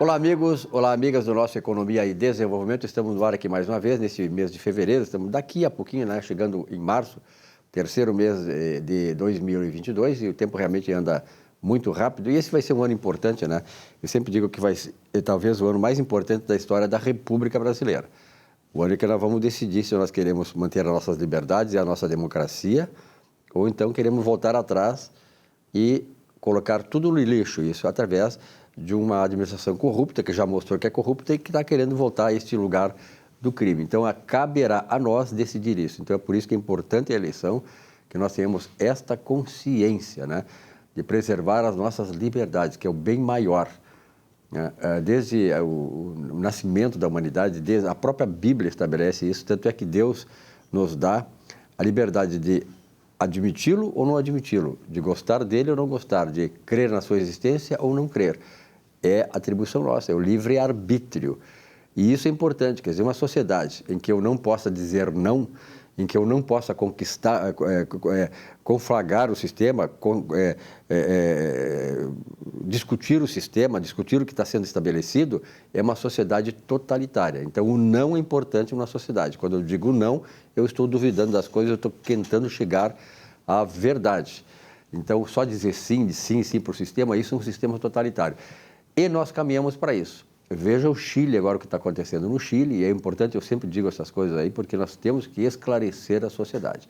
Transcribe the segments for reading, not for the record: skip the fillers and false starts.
Olá, amigos, olá, amigas do nosso Economia e Desenvolvimento. Estamos no ar aqui mais uma vez, nesse mês de fevereiro. Estamos daqui a pouquinho, né, chegando em março, terceiro mês de 2022, e o tempo realmente anda muito rápido. E esse vai ser um ano importante, né? Eu sempre digo que vai ser talvez o ano mais importante da história da República Brasileira. O ano em que nós vamos decidir se nós queremos manter as nossas liberdades e a nossa democracia, ou então queremos voltar atrás e colocar tudo no lixo, isso através de uma administração corrupta, que já mostrou que é corrupta e que está querendo voltar a este lugar do crime. Então, caberá a nós decidir isso. Então, é por isso que é importante a eleição, que nós tenhamos esta consciência, né, de preservar as nossas liberdades, que é o bem maior. Desde o nascimento da humanidade, desde a própria Bíblia estabelece isso, tanto é que Deus nos dá a liberdade de admiti-lo ou não admiti-lo, de gostar dele ou não gostar, de crer na sua existência ou não crer. É atribuição nossa, é o livre-arbítrio. E isso é importante, quer dizer, uma sociedade em que eu não possa dizer não, em que eu não possa conquistar, conflagrar o sistema, discutir o sistema, discutir o que está sendo estabelecido, é uma sociedade totalitária. Então, o não é importante numa sociedade. Quando eu digo não, eu estou duvidando das coisas, eu estou tentando chegar à verdade. Então, só dizer sim para o sistema, isso é um sistema totalitário. E nós caminhamos para isso. Veja o Chile agora, o que está acontecendo no Chile, e é importante, eu sempre digo essas coisas aí, porque nós temos que esclarecer a sociedade.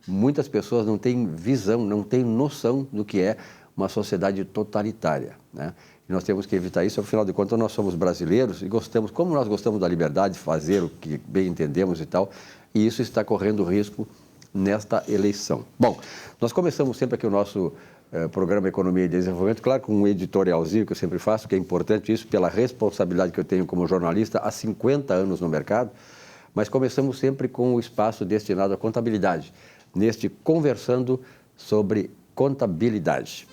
Muitas pessoas não têm visão, não têm noção do que é uma sociedade totalitária, né? E nós temos que evitar isso. Afinal de contas, nós somos brasileiros e gostamos, como nós gostamos da liberdade de fazer o que bem entendemos e tal, e isso está correndo risco nesta eleição. Bom, nós começamos sempre aqui o nosso programa Economia e Desenvolvimento, claro, com um editorialzinho que eu sempre faço, que é importante isso pela responsabilidade que eu tenho como jornalista há 50 anos no mercado, mas começamos sempre com o espaço destinado à contabilidade, neste Conversando sobre Contabilidade.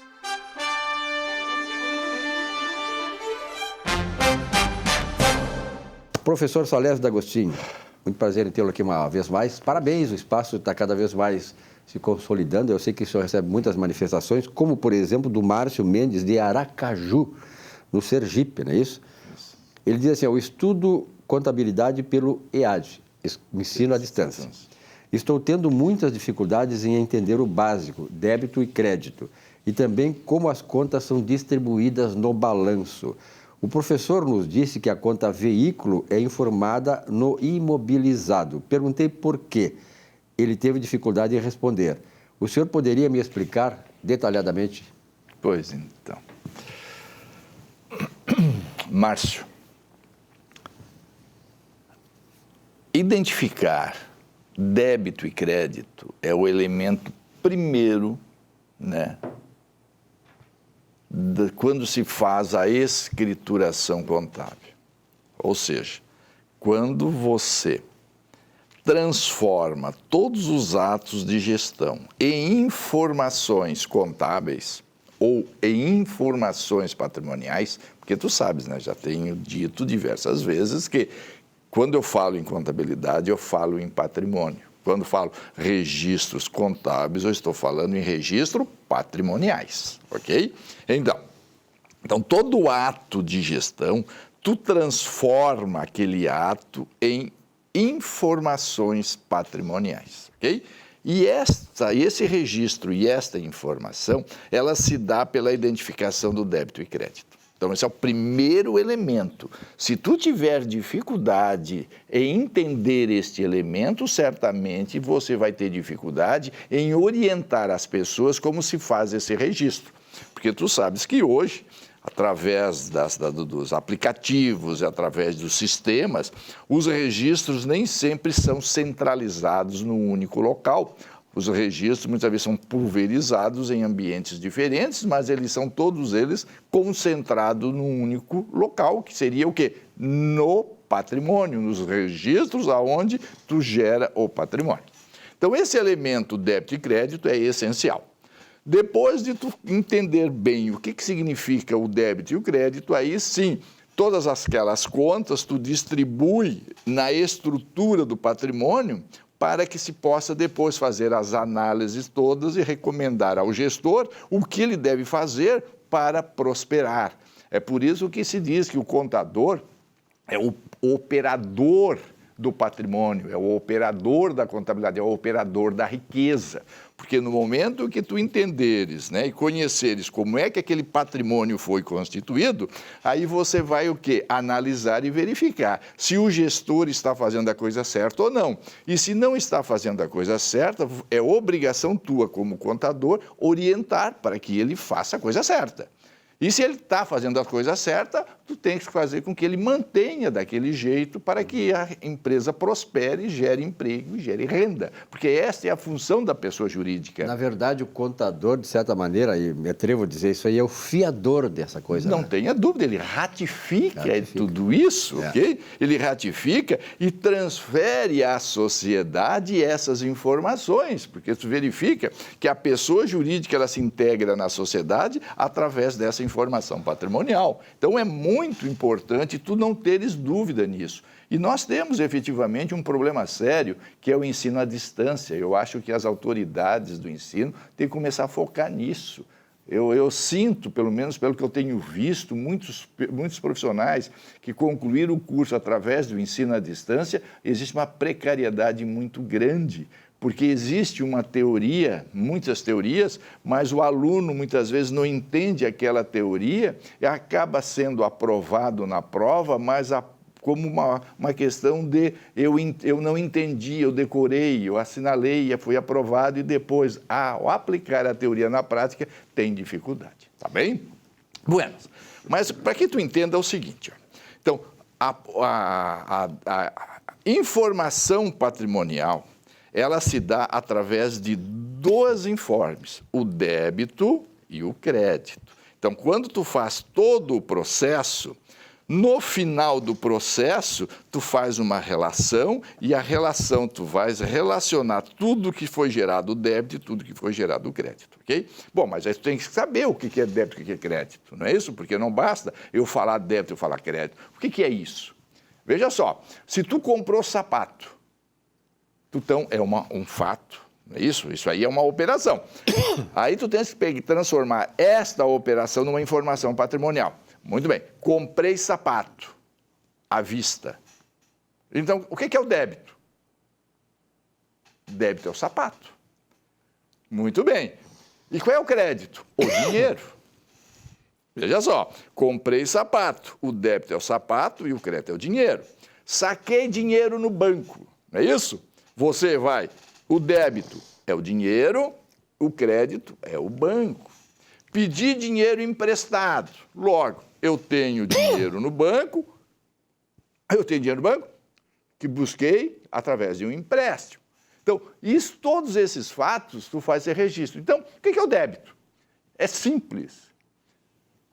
Professor Salésio D'Agostinho, muito prazer em tê-lo aqui uma vez mais. Parabéns, o espaço está cada vez mais se consolidando. Eu sei que o senhor recebe muitas manifestações, como, por exemplo, do Márcio Mendes de Aracaju, no Sergipe, não é isso? Isso. Ele diz assim, eu estudo contabilidade pelo EAD, ensino à distância. Estou tendo muitas dificuldades em entender o básico, débito e crédito, e também como as contas são distribuídas no balanço. O professor nos disse que a conta veículo é informada no imobilizado. Perguntei por quê. Ele teve dificuldade em responder. O senhor poderia me explicar detalhadamente? Pois então. Márcio, identificar débito e crédito é o elemento primeiro, né, quando se faz a escrituração contábil. Ou seja, quando você transforma todos os atos de gestão em informações contábeis ou em informações patrimoniais, porque tu sabes, né, já tenho dito diversas vezes que quando eu falo em contabilidade, eu falo em patrimônio. Quando falo registros contábeis, eu estou falando em registros patrimoniais, ok? Então, todo ato de gestão, tu transforma aquele ato em informações patrimoniais, ok? E esse registro e esta informação, ela se dá pela identificação do débito e crédito. Então, esse é o primeiro elemento. Se tu tiver dificuldade em entender este elemento, certamente você vai ter dificuldade em orientar as pessoas como se faz esse registro. Porque tu sabes que hoje, através dos aplicativos, através dos sistemas, os registros nem sempre são centralizados num único local. Os registros muitas vezes são pulverizados em ambientes diferentes, mas todos eles concentrados num único local, que seria o quê? No patrimônio, nos registros aonde tu gera o patrimônio. Então, esse elemento débito e crédito é essencial. Depois de tu entender bem o que significa o débito e o crédito, aí sim, todas aquelas contas tu distribui na estrutura do patrimônio para que se possa depois fazer as análises todas e recomendar ao gestor o que ele deve fazer para prosperar. É por isso que se diz que o contador é o operador do patrimônio, é o operador da contabilidade, é o operador da riqueza. Porque no momento que tu entenderes, né, e conheceres como é que aquele patrimônio foi constituído, aí você vai o quê? Analisar e verificar se o gestor está fazendo a coisa certa ou não. E se não está fazendo a coisa certa, é obrigação tua como contador orientar para que ele faça a coisa certa. E se ele está fazendo a coisa certa, tu tens que fazer com que ele mantenha daquele jeito para que a empresa prospere, gere emprego e gere renda. Porque essa é a função da pessoa jurídica. Na verdade, o contador, de certa maneira, e me atrevo a dizer isso aí, é o fiador dessa coisa. Não né? tenha dúvida, ele ratifica tudo isso, ok? Ele ratifica e transfere à sociedade essas informações, porque tu verifica que a pessoa jurídica ela se integra na sociedade através dessa informação patrimonial. Então, é muito importante tu não teres dúvida nisso. E nós temos, efetivamente, um problema sério, que é o ensino à distância. Eu acho que as autoridades do ensino têm que começar a focar nisso. Eu sinto, pelo menos pelo que eu tenho visto, muitos profissionais que concluíram o curso através do ensino à distância, existe uma precariedade muito grande, porque existe uma teoria, muitas teorias, mas o aluno muitas vezes não entende aquela teoria e acaba sendo aprovado na prova, mas como uma questão de eu não entendi, eu decorei, eu assinalei, fui aprovado e depois, ao aplicar a teoria na prática, tem dificuldade, tá bem? Bueno, mas para que tu entenda é o seguinte, ó. Então, a informação patrimonial, ela se dá através de dois informes, o débito e o crédito. Então, quando tu faz todo o processo, no final do processo, tu faz uma relação e a relação tu vais relacionar tudo que foi gerado o débito e tudo que foi gerado o crédito, ok? Bom, mas aí tu tem que saber o que é débito e o que é crédito, não é isso? Porque não basta eu falar débito e eu falar crédito. O que é isso? Veja só, se tu comprou sapato, então é um fato, não é isso? Isso aí é uma operação. Aí tu tens que transformar esta operação numa informação patrimonial. Muito bem, comprei sapato à vista. Então, o que é o débito? Débito é o sapato. Muito bem. E qual é o crédito? O dinheiro. Veja só, comprei sapato, o débito é o sapato e o crédito é o dinheiro. Saquei dinheiro no banco, não é isso? Você vai, o débito é o dinheiro, o crédito é o banco. Pedi dinheiro emprestado, logo, eu tenho dinheiro no banco, que busquei através de um empréstimo. Então, todos esses fatos, tu faz esse registro. Então, o que é o débito? É simples.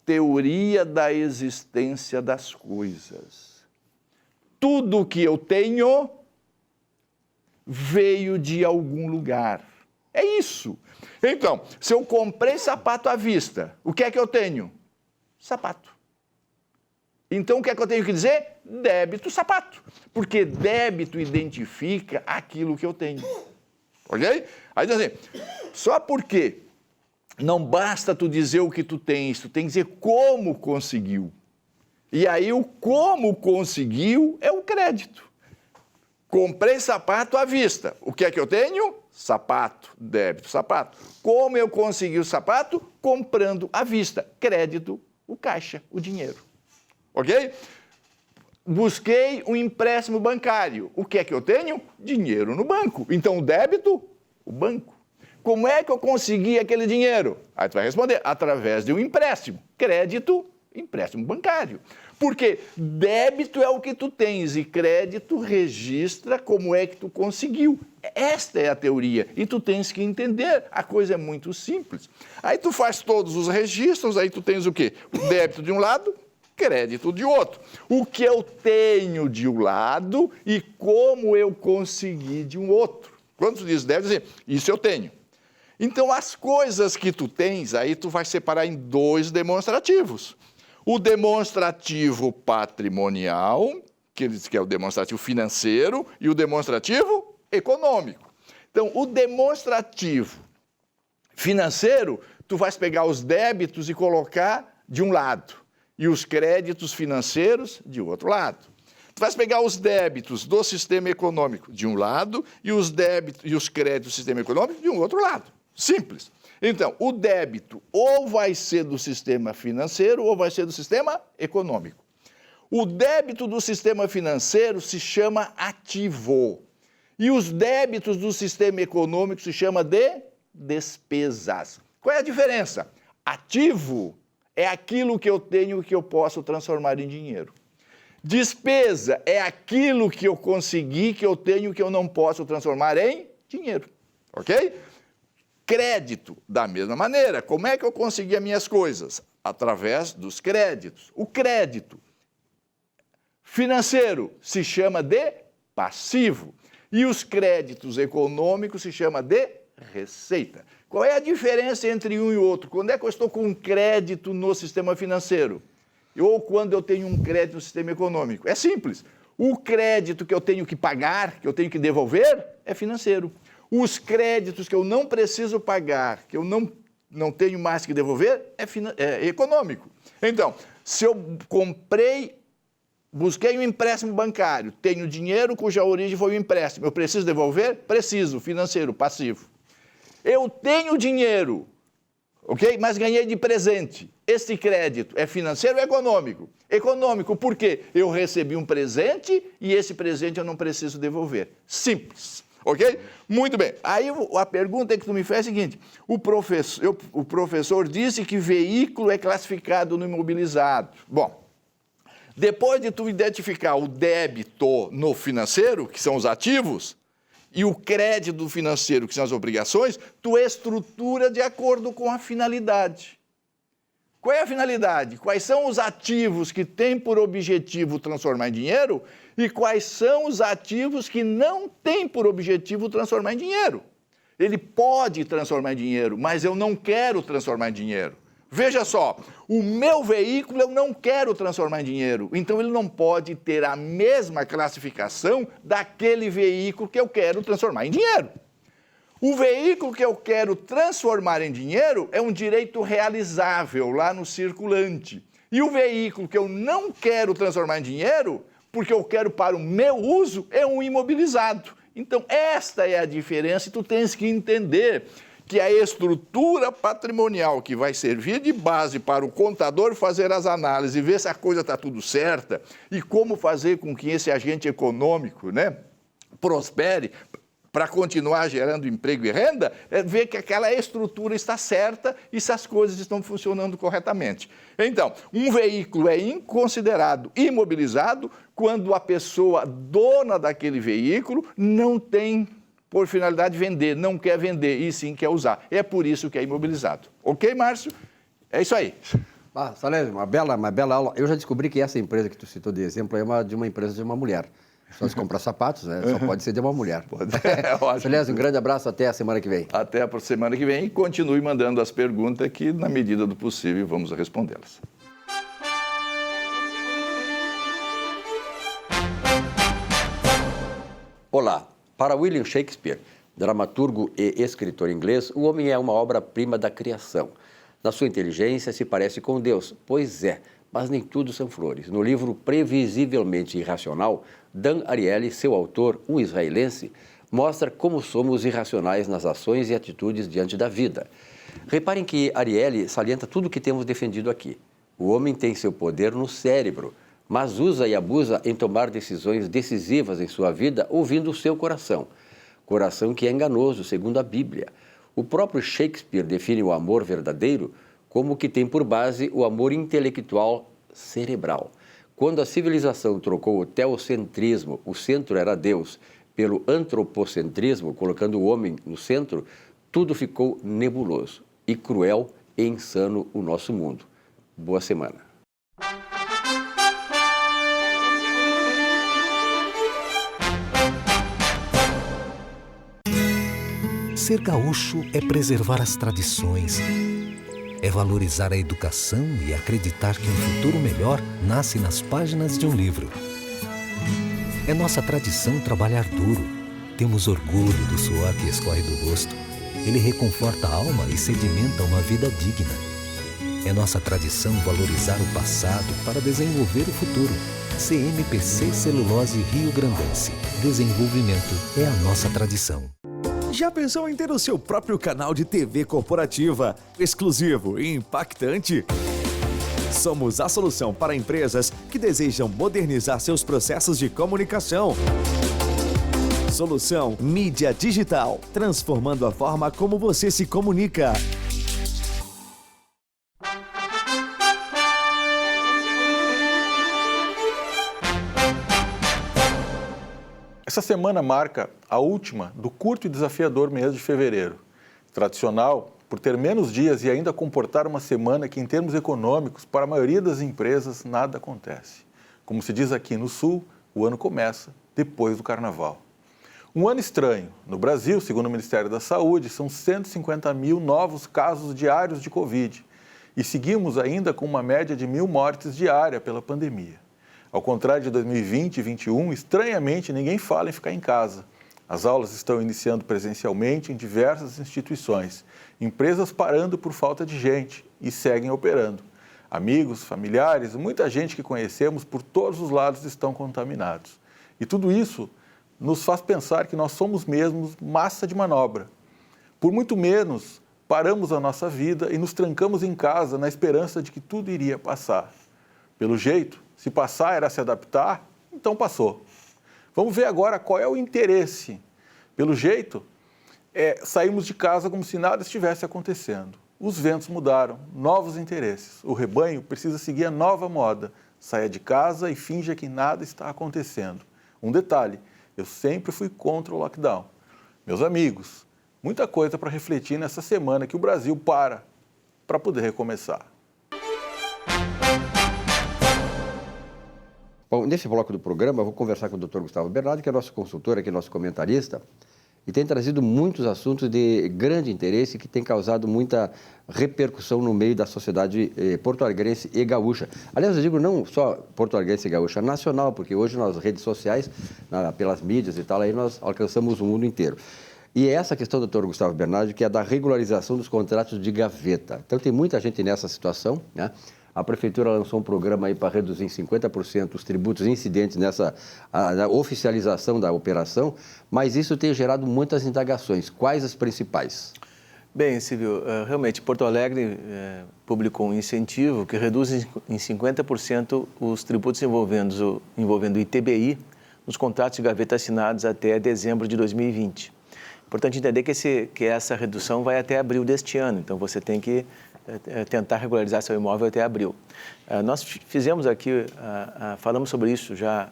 Teoria da existência das coisas. Tudo que eu tenho veio de algum lugar. É isso. Então, se eu comprei sapato à vista, o que é que eu tenho? Sapato. Então, o que é que eu tenho que dizer? Débito, sapato. Porque débito identifica aquilo que eu tenho. Ok? Aí diz assim, só porque não basta tu dizer o que tu tens, tu tem que dizer como conseguiu. E aí o como conseguiu é o crédito. Comprei sapato à vista. O que é que eu tenho? Sapato, débito, sapato. Como eu consegui o sapato? Comprando à vista. Crédito, o caixa, o dinheiro. Ok? Busquei um empréstimo bancário. O que é que eu tenho? Dinheiro no banco. Então, o débito, o banco. Como é que eu consegui aquele dinheiro? Aí tu vai responder, através de um empréstimo. Crédito, empréstimo bancário. Porque débito é o que tu tens e crédito registra como é que tu conseguiu. Esta é a teoria e tu tens que entender. A coisa é muito simples. Aí tu faz todos os registros, aí tu tens o quê? O débito de um lado, crédito de outro. O que eu tenho de um lado e como eu consegui de um outro. Quando tu diz débito, isso eu tenho. Então, as coisas que tu tens, aí tu vai separar em dois demonstrativos. O demonstrativo patrimonial, que é o demonstrativo financeiro, e o demonstrativo econômico. Então, o demonstrativo financeiro, tu vais pegar os débitos e colocar de um lado. e os créditos financeiros de outro lado. Tu vais pegar os débitos do sistema econômico de um lado e os débitos e os créditos do sistema econômico de um outro lado. Simples. Então, o débito ou vai ser do sistema financeiro ou vai ser do sistema econômico. O débito do sistema financeiro se chama ativo. E os débitos do sistema econômico se chama de despesas. Qual é a diferença? Ativo é aquilo que eu tenho que eu posso transformar em dinheiro. Despesa é aquilo que eu consegui, que eu tenho, que eu não posso transformar em dinheiro. Ok? Crédito, da mesma maneira. Como é que eu consegui as minhas coisas? Através dos créditos. O crédito financeiro se chama de passivo. E os créditos econômicos se chama de receita. Qual é a diferença entre um e outro? Quando é que eu estou com um crédito no sistema financeiro? Ou quando eu tenho um crédito no sistema econômico? É simples. O crédito que eu tenho que pagar, que eu tenho que devolver, é financeiro. Os créditos que eu não preciso pagar, que eu não tenho mais que devolver, é econômico. Então, se eu busquei um empréstimo bancário, tenho dinheiro cuja origem foi o empréstimo, eu preciso devolver? Preciso, financeiro, passivo. Eu tenho dinheiro, ok? Mas ganhei de presente. Este crédito é financeiro ou econômico? Econômico, por quê? Eu recebi um presente e esse presente eu não preciso devolver. Simples, ok? Muito bem. Aí a pergunta que tu me fez é a seguinte, o professor disse que veículo é classificado no imobilizado. Bom, depois de tu identificar o débito no financeiro, que são os ativos, e o crédito financeiro, que são as obrigações, tu estrutura de acordo com a finalidade. Qual é a finalidade? Quais são os ativos que têm por objetivo transformar em dinheiro e quais são os ativos que não têm por objetivo transformar em dinheiro? Ele pode transformar em dinheiro, mas eu não quero transformar em dinheiro. Veja só, o meu veículo eu não quero transformar em dinheiro, então ele não pode ter a mesma classificação daquele veículo que eu quero transformar em dinheiro. O veículo que eu quero transformar em dinheiro é um direito realizável lá no circulante. E o veículo que eu não quero transformar em dinheiro, porque eu quero para o meu uso, é um imobilizado. Então, esta é a diferença e tu tens que entender que a estrutura patrimonial que vai servir de base para o contador fazer as análises e ver se a coisa está tudo certa e como fazer com que esse agente econômico, né, prospere para continuar gerando emprego e renda, é ver que aquela estrutura está certa e se as coisas estão funcionando corretamente. Então, um veículo é considerado imobilizado quando a pessoa dona daquele veículo não tem por finalidade vender, não quer vender, e sim quer usar. É por isso que é imobilizado. Ok, Márcio? É isso aí. Salésio, uma bela aula. Eu já descobri que essa empresa que tu citou de exemplo é de uma empresa de uma mulher. Só se comprar sapatos, né? Só pode ser de uma mulher. Salésio, um grande abraço, até a semana que vem. Até a semana que vem e continue mandando as perguntas que, na medida do possível, vamos respondê-las. Olá. Para William Shakespeare, dramaturgo e escritor inglês, o homem é uma obra-prima da criação. Na sua inteligência se parece com Deus, pois é, mas nem tudo são flores. No livro Previsivelmente Irracional, Dan Ariely, seu autor, um israelense, mostra como somos irracionais nas ações e atitudes diante da vida. Reparem que Ariely salienta tudo o que temos defendido aqui. O homem tem seu poder no cérebro, mas usa e abusa em tomar decisões decisivas em sua vida ouvindo o seu coração. Coração que é enganoso, segundo a Bíblia. O próprio Shakespeare define o amor verdadeiro como que tem por base o amor intelectual cerebral. Quando a civilização trocou o teocentrismo, o centro era Deus, pelo antropocentrismo, colocando o homem no centro, tudo ficou nebuloso e cruel e insano o nosso mundo. Boa semana. Ser gaúcho é preservar as tradições, é valorizar a educação e acreditar que um futuro melhor nasce nas páginas de um livro. É nossa tradição trabalhar duro. Temos orgulho do suor que escorre do rosto. Ele reconforta a alma e sedimenta uma vida digna. É nossa tradição valorizar o passado para desenvolver o futuro. CMPC Celulose Riograndense. Desenvolvimento é a nossa tradição. Já pensou em ter o seu próprio canal de TV corporativa, exclusivo e impactante? Somos a solução para empresas que desejam modernizar seus processos de comunicação. Solução Mídia Digital, transformando a forma como você se comunica. Essa semana marca a última do curto e desafiador mês de fevereiro. Tradicional, por ter menos dias e ainda comportar uma semana que, em termos econômicos, para a maioria das empresas, nada acontece. Como se diz aqui no Sul, o ano começa depois do Carnaval. Um ano estranho. No Brasil, segundo o Ministério da Saúde, são 150 mil novos casos diários de Covid. E seguimos ainda com uma média de 1.000 mortes diárias pela pandemia. Ao contrário de 2020 e 2021, estranhamente ninguém fala em ficar em casa. As aulas estão iniciando presencialmente em diversas instituições, empresas parando por falta de gente e seguem operando. Amigos, familiares, muita gente que conhecemos por todos os lados estão contaminados. E tudo isso nos faz pensar que nós somos mesmos massa de manobra. Por muito menos, paramos a nossa vida e nos trancamos em casa na esperança de que tudo iria passar. Pelo jeito, se passar era se adaptar, então passou. Vamos ver agora qual é o interesse. Pelo jeito, saímos de casa como se nada estivesse acontecendo. Os ventos mudaram, novos interesses. O rebanho precisa seguir a nova moda. Saia de casa e finja que nada está acontecendo. Um detalhe, eu sempre fui contra o lockdown. Meus amigos, muita coisa para refletir nessa semana que o Brasil para poder recomeçar. Bom, nesse bloco do programa, eu vou conversar com o Dr. Gustavo Bernardi, que é nosso consultor aqui, nosso comentarista, e tem trazido muitos assuntos de grande interesse que tem causado muita repercussão no meio da sociedade porto-alegrense e gaúcha. Aliás, eu digo não só porto-alegrense e gaúcha, nacional, porque hoje nas redes sociais, pelas mídias e tal, aí nós alcançamos o mundo inteiro. E é essa questão, doutor Gustavo Bernardi, que é da regularização dos contratos de gaveta. Então, tem muita gente nessa situação, né? A Prefeitura lançou um programa aí para reduzir em 50% os tributos incidentes nessa oficialização da operação, mas isso tem gerado muitas indagações. Quais as principais? Bem, Silvio, realmente Porto Alegre publicou um incentivo que reduz em 50% os tributos envolvendo ITBI nos contratos de gaveta assinados até dezembro de 2020. Importante entender que essa redução vai até abril deste ano, então você tem que tentar regularizar seu imóvel até abril. Nós fizemos aqui, falamos sobre isso já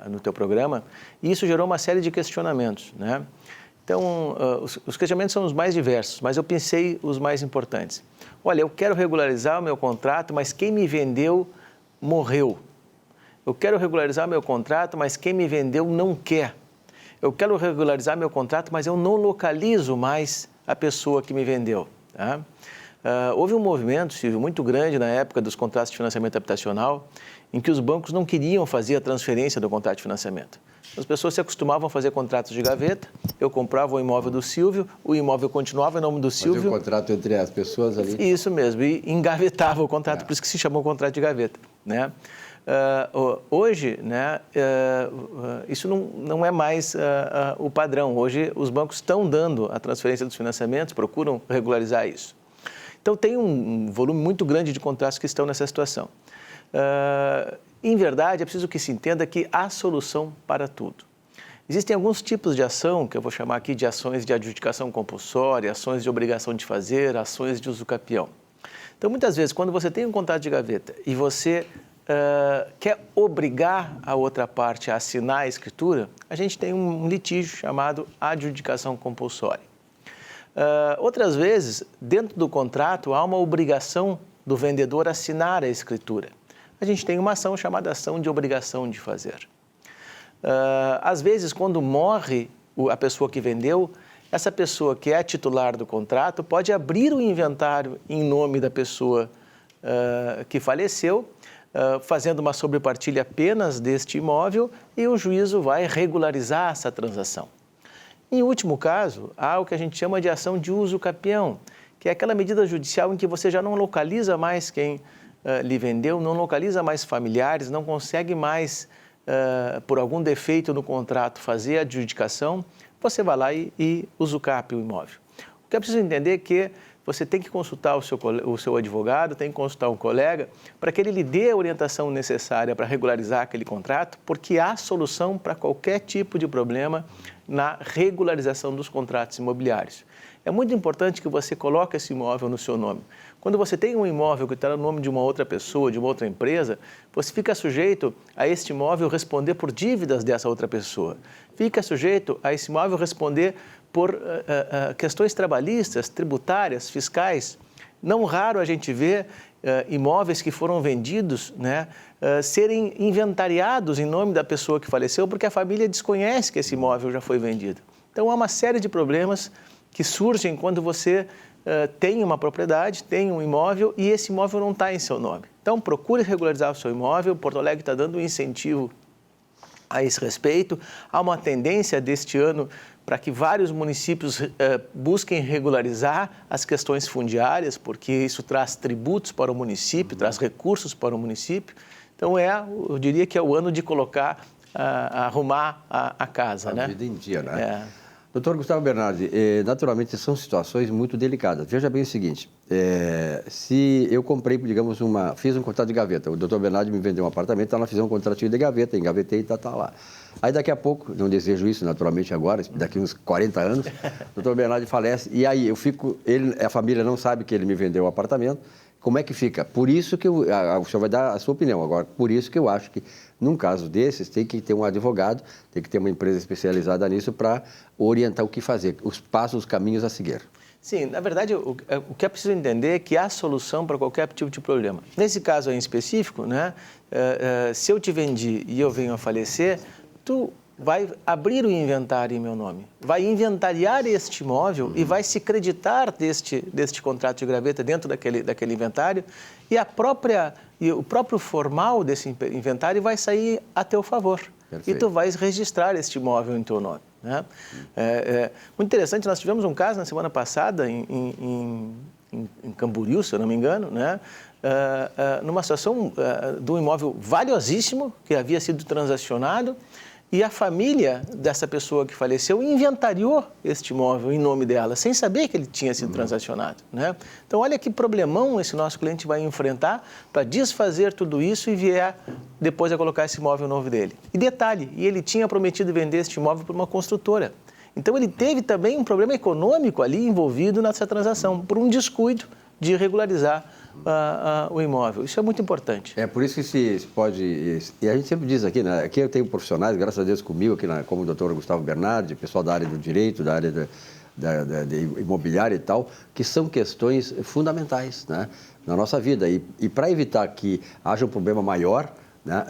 no teu programa, e isso gerou uma série de questionamentos, né? Então, os questionamentos são os mais diversos, mas eu pensei os mais importantes. Olha, eu quero regularizar o meu contrato, mas quem me vendeu morreu. Eu quero regularizar meu contrato, mas quem me vendeu não quer. Eu quero regularizar meu contrato, mas eu não localizo mais a pessoa que me vendeu, tá? Houve um movimento, Silvio, muito grande na época dos contratos de financiamento habitacional, em que os bancos não queriam fazer a transferência do contrato de financiamento. As pessoas se acostumavam a fazer contratos de gaveta, eu comprava o imóvel do Silvio, o imóvel continuava em nome do Silvio. Fazia um contrato entre as pessoas ali. Isso mesmo, e engavetava o contrato, por isso que se chamou contrato de gaveta, né? Hoje, né, isso não é mais o padrão. Hoje, os bancos estão dando a transferência dos financiamentos, procuram regularizar isso. Então, tem um volume muito grande de contratos que estão nessa situação. Em verdade, é preciso que se entenda que há solução para tudo. Existem alguns tipos de ação, que eu vou chamar aqui de ações de adjudicação compulsória, ações de obrigação de fazer, ações de uso capião. Então, muitas vezes, quando você tem um contrato de gaveta e você quer obrigar a outra parte a assinar a escritura, a gente tem um litígio chamado adjudicação compulsória. Outras vezes, dentro do contrato, há uma obrigação do vendedor assinar a escritura. A gente tem uma ação chamada ação de obrigação de fazer. Às vezes, quando morre a pessoa que vendeu, essa pessoa que é a titular do contrato pode abrir o inventário em nome da pessoa que faleceu, fazendo uma sobrepartilha apenas deste imóvel, e o juízo vai regularizar essa transação. Em último caso, há o que a gente chama de ação de uso capião, que é aquela medida judicial em que você já não localiza mais quem lhe vendeu, não localiza mais familiares, não consegue mais, por algum defeito no contrato, fazer a adjudicação, você vai lá e usucapia o imóvel. O que é preciso entender é que você tem que consultar o seu advogado, tem que consultar um colega, para que ele lhe dê a orientação necessária para regularizar aquele contrato, porque há solução para qualquer tipo de problema na regularização dos contratos imobiliários. É muito importante que você coloque esse imóvel no seu nome. Quando você tem um imóvel que está no nome de uma outra pessoa, de uma outra empresa, você fica sujeito a este imóvel responder por dívidas dessa outra pessoa. Fica sujeito a esse imóvel responder por questões trabalhistas, tributárias, fiscais. Não raro a gente vê imóveis que foram vendidos, né, serem inventariados em nome da pessoa que faleceu, porque a família desconhece que esse imóvel já foi vendido. Então, há uma série de problemas que surgem quando você tem uma propriedade, tem um imóvel e esse imóvel não está em seu nome. Então, procure regularizar o seu imóvel. Porto Alegre está dando um incentivo a esse respeito. Há uma tendência deste ano para que vários municípios busquem regularizar as questões fundiárias, porque isso traz tributos para o município, traz recursos para o município. Então, eu diria que é o ano de colocar, arrumar a casa. A vida em dia, né? Doutor Gustavo Bernardi, naturalmente são situações muito delicadas. Veja bem o seguinte, se eu comprei, digamos, fiz um contrato de gaveta, o doutor Bernardi me vendeu um apartamento, então nós fizemos um contratinho de gaveta, engavetei e tá lá. Aí daqui a pouco, não desejo isso naturalmente agora, daqui uns 40 anos, o doutor Bernardi falece e aí a família não sabe que ele me vendeu o apartamento. Como é que fica? Por isso que o senhor vai dar a sua opinião agora, por isso que eu acho que, num caso desses, tem que ter um advogado, tem que ter uma empresa especializada nisso para orientar o que fazer, os passos, os caminhos a seguir. Sim, na verdade, o que é preciso entender é que há solução para qualquer tipo de problema. Nesse caso aí em específico, né, se eu te vendi e eu venho a falecer, tu vai abrir o inventário em meu nome, vai inventariar este imóvel e vai se creditar deste contrato de graveta dentro daquele inventário e o próprio formal desse inventário vai sair a teu favor. Perfeito. E tu vais registrar este imóvel em teu nome. Né? Muito interessante, nós tivemos um caso na semana passada em Camboriú, se eu não me engano, né? Numa situação de um imóvel valiosíssimo que havia sido transacionado. E a família dessa pessoa que faleceu inventariou este imóvel em nome dela, sem saber que ele tinha sido transacionado. Né? Então, olha que problemão esse nosso cliente vai enfrentar para desfazer tudo isso e vier depois a colocar esse imóvel novo dele. E detalhe, ele tinha prometido vender este imóvel para uma construtora. Então, ele teve também um problema econômico ali envolvido nessa transação, por um descuido de regularizar o imóvel. Isso é muito importante. É por isso que se pode... E a gente sempre diz aqui, né? Aqui eu tenho profissionais, graças a Deus, comigo, aqui como o doutor Gustavo Bernardi, pessoal da área do direito, da área da imobiliária e tal, que são questões fundamentais, né, na nossa vida. E para evitar que haja um problema maior, né,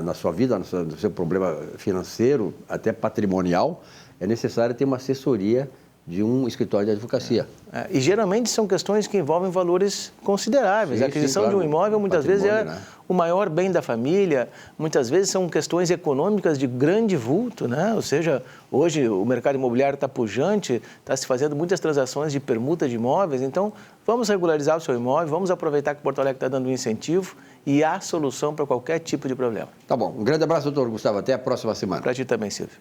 na sua vida, no seu problema financeiro, até patrimonial, é necessário ter uma assessoria de um escritório de advocacia. E geralmente são questões que envolvem valores consideráveis. Sim, a aquisição de um imóvel muitas vezes é o maior bem da família, muitas vezes são questões econômicas de grande vulto, né? Ou seja, hoje o mercado imobiliário está pujante, está se fazendo muitas transações de permuta de imóveis, então vamos regularizar o seu imóvel, vamos aproveitar que Porto Alegre está dando um incentivo e há solução para qualquer tipo de problema. Tá bom, um grande abraço, doutor Gustavo, até a próxima semana. Para ti também, Silvio.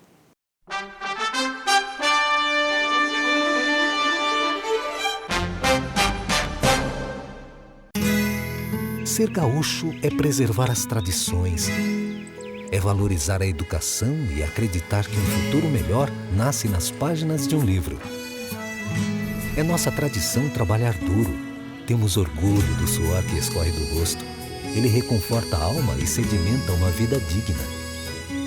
Ser gaúcho é preservar as tradições, é valorizar a educação e acreditar que um futuro melhor nasce nas páginas de um livro. É nossa tradição trabalhar duro, temos orgulho do suor que escorre do rosto. Ele reconforta a alma e sedimenta uma vida digna.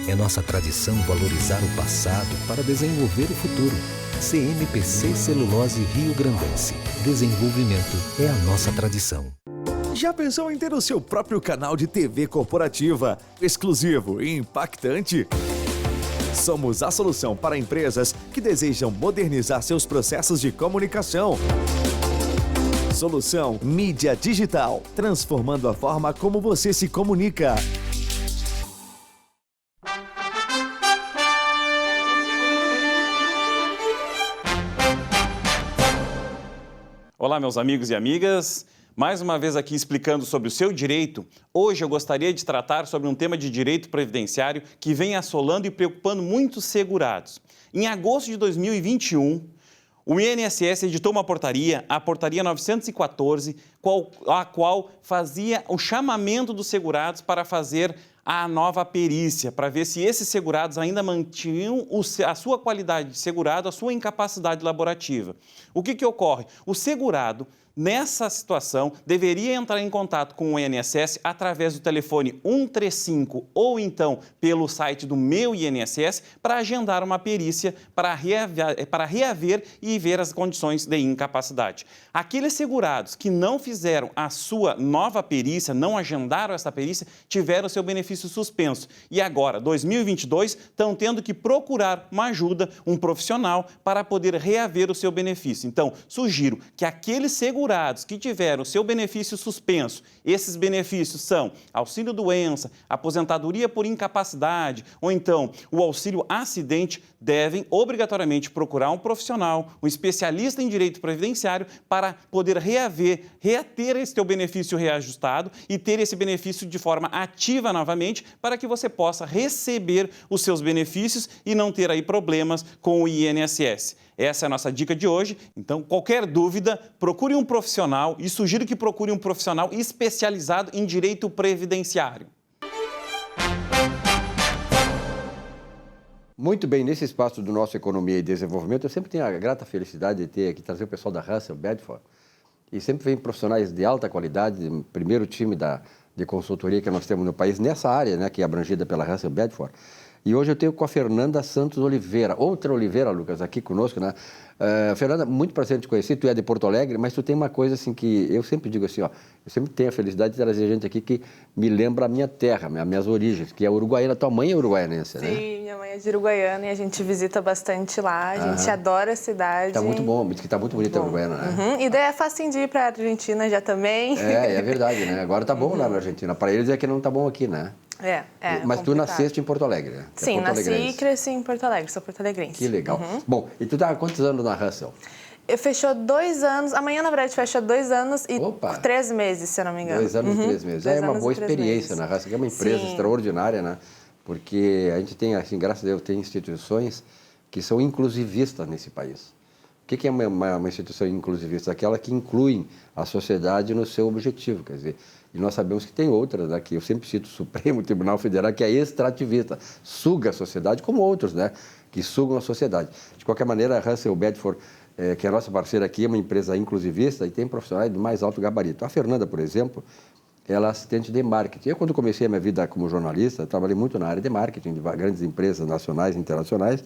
É nossa tradição valorizar o passado para desenvolver o futuro. CMPC Celulose Rio Grandense. Desenvolvimento é a nossa tradição. Já pensou em ter o seu próprio canal de TV corporativa, exclusivo e impactante? Somos a solução para empresas que desejam modernizar seus processos de comunicação. Solução Mídia Digital, transformando a forma como você se comunica. Olá, meus amigos e amigas. Mais uma vez aqui explicando sobre o seu direito. Hoje eu gostaria de tratar sobre um tema de direito previdenciário que vem assolando e preocupando muitos segurados. Em agosto de 2021, o INSS editou uma portaria, a portaria 914, a qual fazia o chamamento dos segurados para fazer a nova perícia, para ver se esses segurados ainda mantinham a sua qualidade de segurado, a sua incapacidade laborativa. O que ocorre? O segurado, nessa situação, deveria entrar em contato com o INSS através do telefone 135 ou então pelo site do Meu INSS para agendar uma perícia para reaver e ver as condições de incapacidade. Aqueles segurados que não fizeram a sua nova perícia, não agendaram essa perícia, tiveram seu benefício suspenso. E agora, 2022, estão tendo que procurar uma ajuda, um profissional, para poder reaver o seu benefício. Então, sugiro que aqueles segurados que tiveram seu benefício suspenso, esses benefícios são auxílio-doença, aposentadoria por incapacidade ou então o auxílio-acidente, devem obrigatoriamente procurar um profissional, um especialista em direito previdenciário para poder reater esse teu benefício reajustado e ter esse benefício de forma ativa novamente para que você possa receber os seus benefícios e não ter aí problemas com o INSS. Essa é a nossa dica de hoje. Então, qualquer dúvida, procure um profissional e sugiro que procure um profissional especializado em direito previdenciário. Muito bem, nesse espaço do nosso Economia e Desenvolvimento, eu sempre tenho a grata felicidade de ter aqui, trazer o pessoal da Russell Bedford. E sempre vem profissionais de alta qualidade, primeiro time de consultoria que nós temos no país, nessa área, né, que é abrangida pela Russell Bedford. E hoje eu tenho com a Fernanda Santos Oliveira, outra Oliveira, Lucas, aqui conosco, né? Fernanda, muito prazer em te conhecer, tu é de Porto Alegre, mas tu tem uma coisa assim que eu sempre digo assim, ó, eu sempre tenho a felicidade de trazer gente aqui que me lembra a minha terra, minhas origens, que é uruguaiana. Tua mãe é uruguaianense, né? Sim, minha mãe é de Uruguaiana e a gente visita bastante lá, a gente adora a cidade. Tá muito bom, diz que tá muito bonita a Uruguaiana, né? Uhum. E daí é fácil de ir para a Argentina já também. É verdade, né? Agora tá bom lá na Argentina, para eles é que não tá bom aqui, né? complicado. Mas tu nasceste em Porto Alegre, né? Sim, nasci e cresci em Porto Alegre, sou porto-alegrense. Que legal. Bom, e tu tá há quantos anos na Russell? Fechou 2 anos, amanhã na verdade fecha 2 anos e 3 meses, se eu não me engano. 2 anos e 3 meses. É uma boa experiência na Russell, que é uma empresa extraordinária, né? Porque a gente tem, assim, graças a Deus, tem instituições que são inclusivistas nesse país. O que é uma instituição inclusivista? Aquela que inclui a sociedade no seu objetivo, quer dizer, e nós sabemos que tem outras, né, que eu sempre cito o Supremo Tribunal Federal, que é extrativista, suga a sociedade, como outros, né, que sugam a sociedade. De qualquer maneira, a Russell Bedford, que é a nossa parceira aqui, é uma empresa inclusivista e tem profissionais do mais alto gabarito. A Fernanda, por exemplo, ela é assistente de marketing. Eu, quando comecei a minha vida como jornalista, trabalhei muito na área de marketing, de grandes empresas nacionais e internacionais,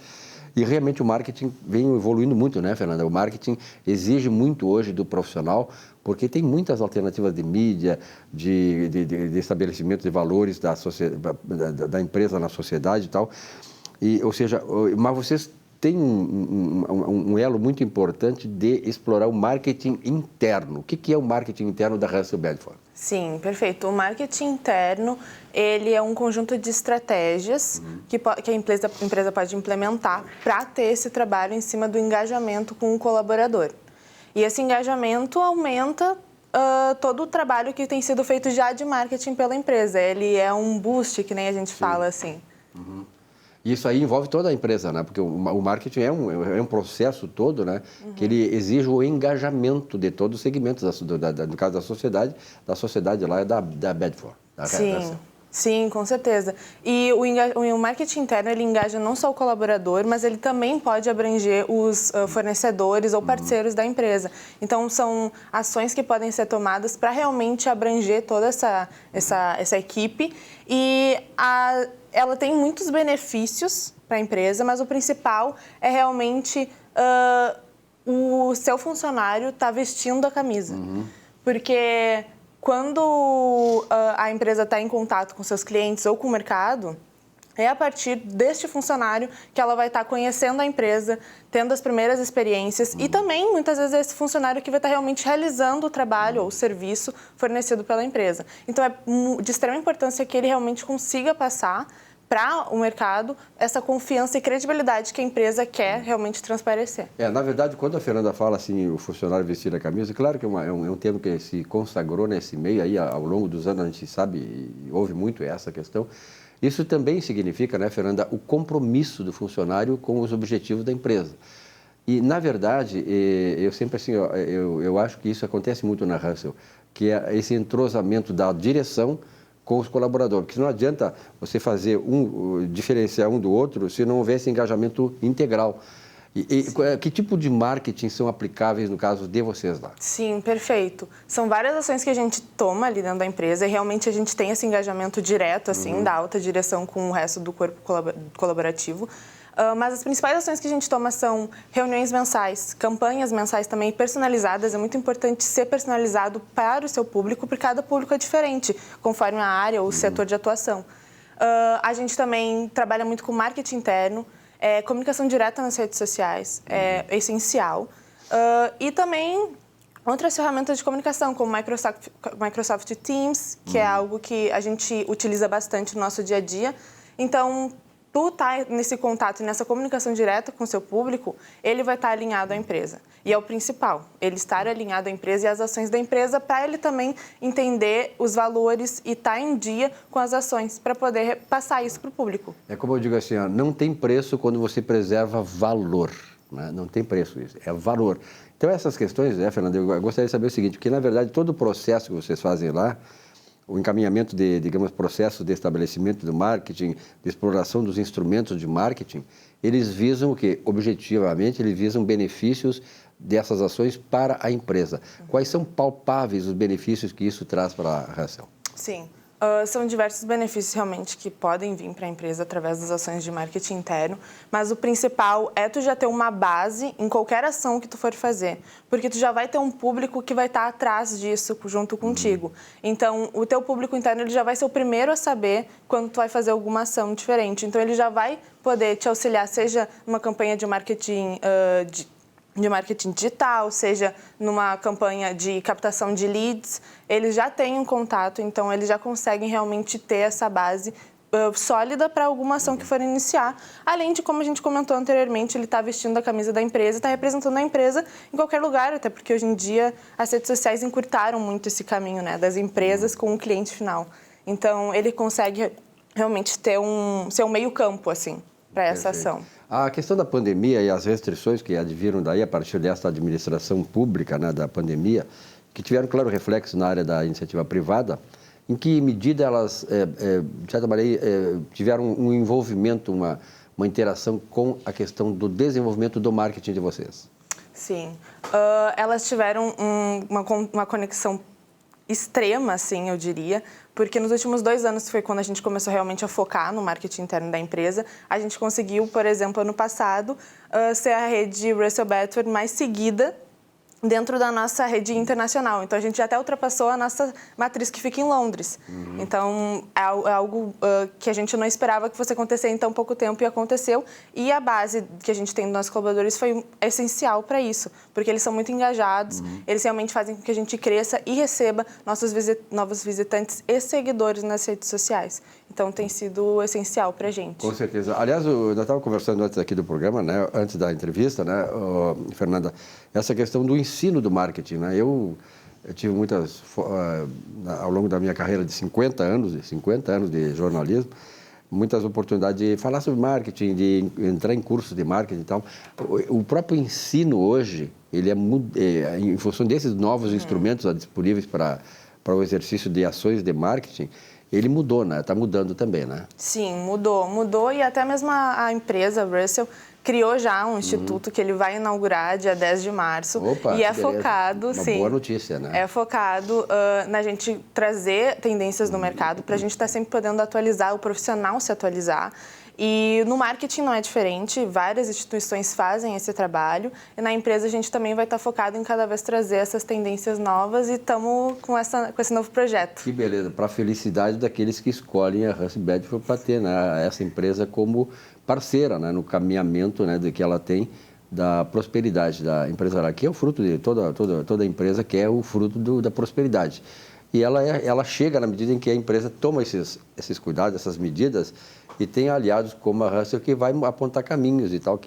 e realmente o marketing vem evoluindo muito, né, Fernanda? O marketing exige muito hoje do profissional, porque tem muitas alternativas de mídia, de estabelecimento de valores da empresa na sociedade e tal. Ou seja, mas vocês têm um elo muito importante de explorar o marketing interno. O que é o marketing interno da Russell Bedford? Sim, perfeito. O marketing interno, ele é um conjunto de estratégias que a empresa pode implementar para ter esse trabalho em cima do engajamento com o colaborador. E esse engajamento aumenta todo o trabalho que tem sido feito já de marketing pela empresa. Ele é um boost, que nem a gente fala assim. E isso aí envolve toda a empresa, né? Porque o marketing é um processo todo, né? Que ele exige o engajamento de todos os segmentos, no caso da sociedade lá é da Bedford. Sim, com certeza. E o marketing interno, ele engaja não só o colaborador, mas ele também pode abranger os fornecedores ou parceiros da empresa. Então, são ações que podem ser tomadas para realmente abranger toda essa equipe. E ela tem muitos benefícios para a empresa, mas o principal é realmente o seu funcionário estar vestindo a camisa. Porque quando a empresa está em contato com seus clientes ou com o mercado, é a partir deste funcionário que ela vai estar conhecendo a empresa, tendo as primeiras experiências e também, muitas vezes, esse funcionário que vai estar realmente realizando o trabalho ou o serviço fornecido pela empresa. Então, é de extrema importância que ele realmente consiga passar para o mercado essa confiança e credibilidade que a empresa quer realmente transparecer. Na verdade, quando a Fernanda fala assim, o funcionário vestir a camisa, claro que é um termo que se consagrou nesse meio aí, ao longo dos anos a gente sabe e ouve muito essa questão. Isso também significa, né, Fernanda, o compromisso do funcionário com os objetivos da empresa. E, na verdade, eu sempre assim, eu acho que isso acontece muito na Russell, que é esse entrosamento da direção com os colaboradores, porque não adianta você fazer diferenciar um do outro se não houver esse engajamento integral. Que tipo de marketing são aplicáveis no caso de vocês lá? Sim, perfeito. São várias ações que a gente toma ali dentro da empresa e realmente a gente tem esse engajamento direto, assim, da alta direção com o resto do corpo colaborativo. Mas as principais ações que a gente toma são reuniões mensais, campanhas mensais também personalizadas. É muito importante ser personalizado para o seu público, porque cada público é diferente, conforme a área ou o setor de atuação. A gente também trabalha muito com marketing interno, comunicação direta nas redes sociais, é essencial. E também outras ferramentas de comunicação, como Microsoft Teams, que é algo que a gente utiliza bastante no nosso dia a dia. Então, tu tá nesse contato e nessa comunicação direta com o seu público, ele vai estar alinhado à empresa. E é o principal, ele estar alinhado à empresa e às ações da empresa para ele também entender os valores e estar em dia com as ações para poder passar isso para o público. É como eu digo assim, não tem preço quando você preserva valor, né? Não tem preço isso, é valor. Então essas questões, né, Fernanda, eu gostaria de saber o seguinte, porque na verdade todo o processo que vocês fazem lá, o encaminhamento de, digamos, processos de estabelecimento do marketing, de exploração dos instrumentos de marketing, eles visam o quê? Objetivamente, eles visam benefícios dessas ações para a empresa. Quais são palpáveis os benefícios que isso traz para a Russell? Sim. São diversos benefícios realmente que podem vir para a empresa através das ações de marketing interno, mas o principal é tu já ter uma base em qualquer ação que tu for fazer, porque tu já vai ter um público que vai estar atrás disso junto contigo. Então, o teu público interno ele já vai ser o primeiro a saber quando tu vai fazer alguma ação diferente. Então, ele já vai poder te auxiliar, seja numa campanha de marketing de marketing digital, seja numa campanha de captação de leads, eles já têm um contato, então eles já conseguem realmente ter essa base sólida para alguma ação que for iniciar, além de, como a gente comentou anteriormente, ele está vestindo a camisa da empresa, está representando a empresa em qualquer lugar, até porque hoje em dia as redes sociais encurtaram muito esse caminho, né, das empresas com o cliente final. Então, ele consegue realmente ser um meio campo, assim, para essa ação. A questão da pandemia e as restrições que adviram daí a partir dessa administração pública, né, da pandemia, que tiveram claro reflexo na área da iniciativa privada, em que medida elas, de certa maneira, tiveram um envolvimento, uma interação com a questão do desenvolvimento do marketing de vocês? Sim. Elas tiveram uma conexão extrema, assim, eu diria, porque nos últimos 2 anos foi quando a gente começou realmente a focar no marketing interno da empresa. A gente conseguiu, por exemplo, ano passado, ser a rede Russell Bedford mais seguida dentro da nossa rede internacional. Então, a gente já até ultrapassou a nossa matriz que fica em Londres. Então, é algo que a gente não esperava que fosse acontecer em tão pouco tempo e aconteceu. E a base que a gente tem dos nossos colaboradores foi essencial para isso, porque eles são muito engajados, eles realmente fazem com que a gente cresça e receba novos visitantes e seguidores nas redes sociais. Então, tem sido essencial para a gente. Com certeza. Aliás, eu estava conversando antes aqui do programa, né, antes da entrevista, né, Fernanda, essa questão do ensino do marketing, né? Eu tive muitas, ao longo da minha carreira de 50 anos de jornalismo, muitas oportunidades de falar sobre marketing, de entrar em cursos de marketing e tal. O próprio ensino hoje, ele em função desses novos instrumentos disponíveis para o exercício de ações de marketing, ele mudou, né? Está mudando também, né? Sim, mudou e até mesmo a empresa Russell criou já um instituto que ele vai inaugurar dia 10 de março. Opa, e é focado, uma boa notícia, né? É focado na gente trazer tendências no mercado para a gente estar sempre podendo atualizar, o profissional se atualizar. E no marketing não é diferente, várias instituições fazem esse trabalho e na empresa a gente também vai estar focado em cada vez trazer essas tendências novas e estamos com esse novo projeto. Que beleza, para a felicidade daqueles que escolhem a Russell Bedford para ter, né, essa empresa como parceira, né, no caminhamento, né, que ela tem da prosperidade da empresarial, que é o fruto de toda empresa, que é o fruto da prosperidade. E ela chega na medida em que a empresa toma esses cuidados, essas medidas, e tem aliados como a Russell que vai apontar caminhos e tal,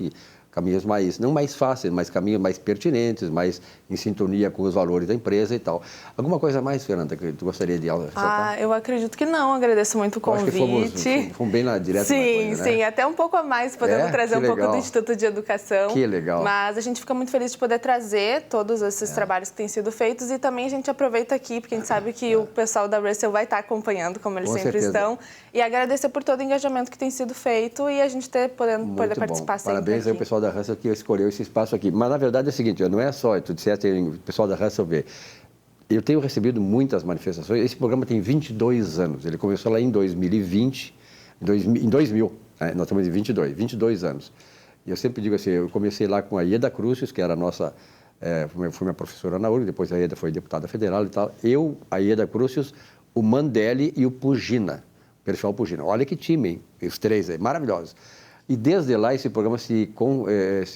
caminhos não mais fáceis, mas caminhos mais pertinentes, mais em sintonia com os valores da empresa e tal. Alguma coisa mais, Fernanda, que tu gostaria de ressaltar? Eu acredito que não. Agradeço muito o convite. Acho que fomos bem direto sim, na coisa, né? Sim, até um pouco a mais, podendo trazer um pouco do Instituto de Educação. Que legal. Mas a gente fica muito feliz de poder trazer todos esses trabalhos que têm sido feitos e também a gente aproveita aqui, porque a gente sabe que o pessoal da Russell vai estar acompanhando, como eles sempre estão, e agradecer por todo o engajamento que tem sido feito e a gente poder participar sempre. Parabéns aí ao pessoal da Russell que escolheu esse espaço aqui. Mas, na verdade, é o seguinte, não é só, tu disseste, o pessoal da Russell vê. Eu tenho recebido muitas manifestações. Esse programa tem 22 anos. Ele começou lá em 2020, em 2000. Né? Nós estamos em 22 anos. E eu sempre digo assim, eu comecei lá com a Ieda Crucius, que era a nossa, foi minha professora na URG, depois a Ieda foi deputada federal e tal. Eu, a Ieda Crucius, o Mandelli e o Pugina, o pessoal Pugina. Olha que time, hein? Os três aí, maravilhosos. E desde lá esse programa se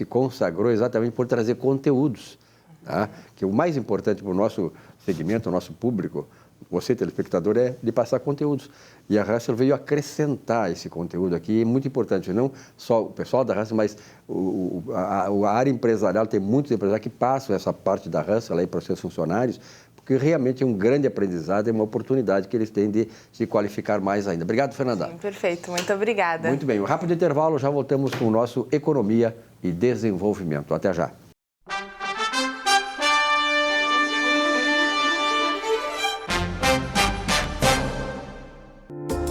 consagrou exatamente por trazer conteúdos, tá? Que o mais importante para o nosso segmento, o nosso público, você telespectador, é de passar conteúdos. E a Russell veio acrescentar esse conteúdo aqui, é muito importante, não só o pessoal da Russell, mas a área empresarial, tem muitos empresários que passam essa parte da Russell aí para os seus funcionários, porque realmente é um grande aprendizado, é uma oportunidade que eles têm de se qualificar mais ainda. Obrigado, Fernanda. Sim, perfeito, muito obrigada. Muito bem, um rápido intervalo, já voltamos com o nosso Economia e Desenvolvimento. Até já.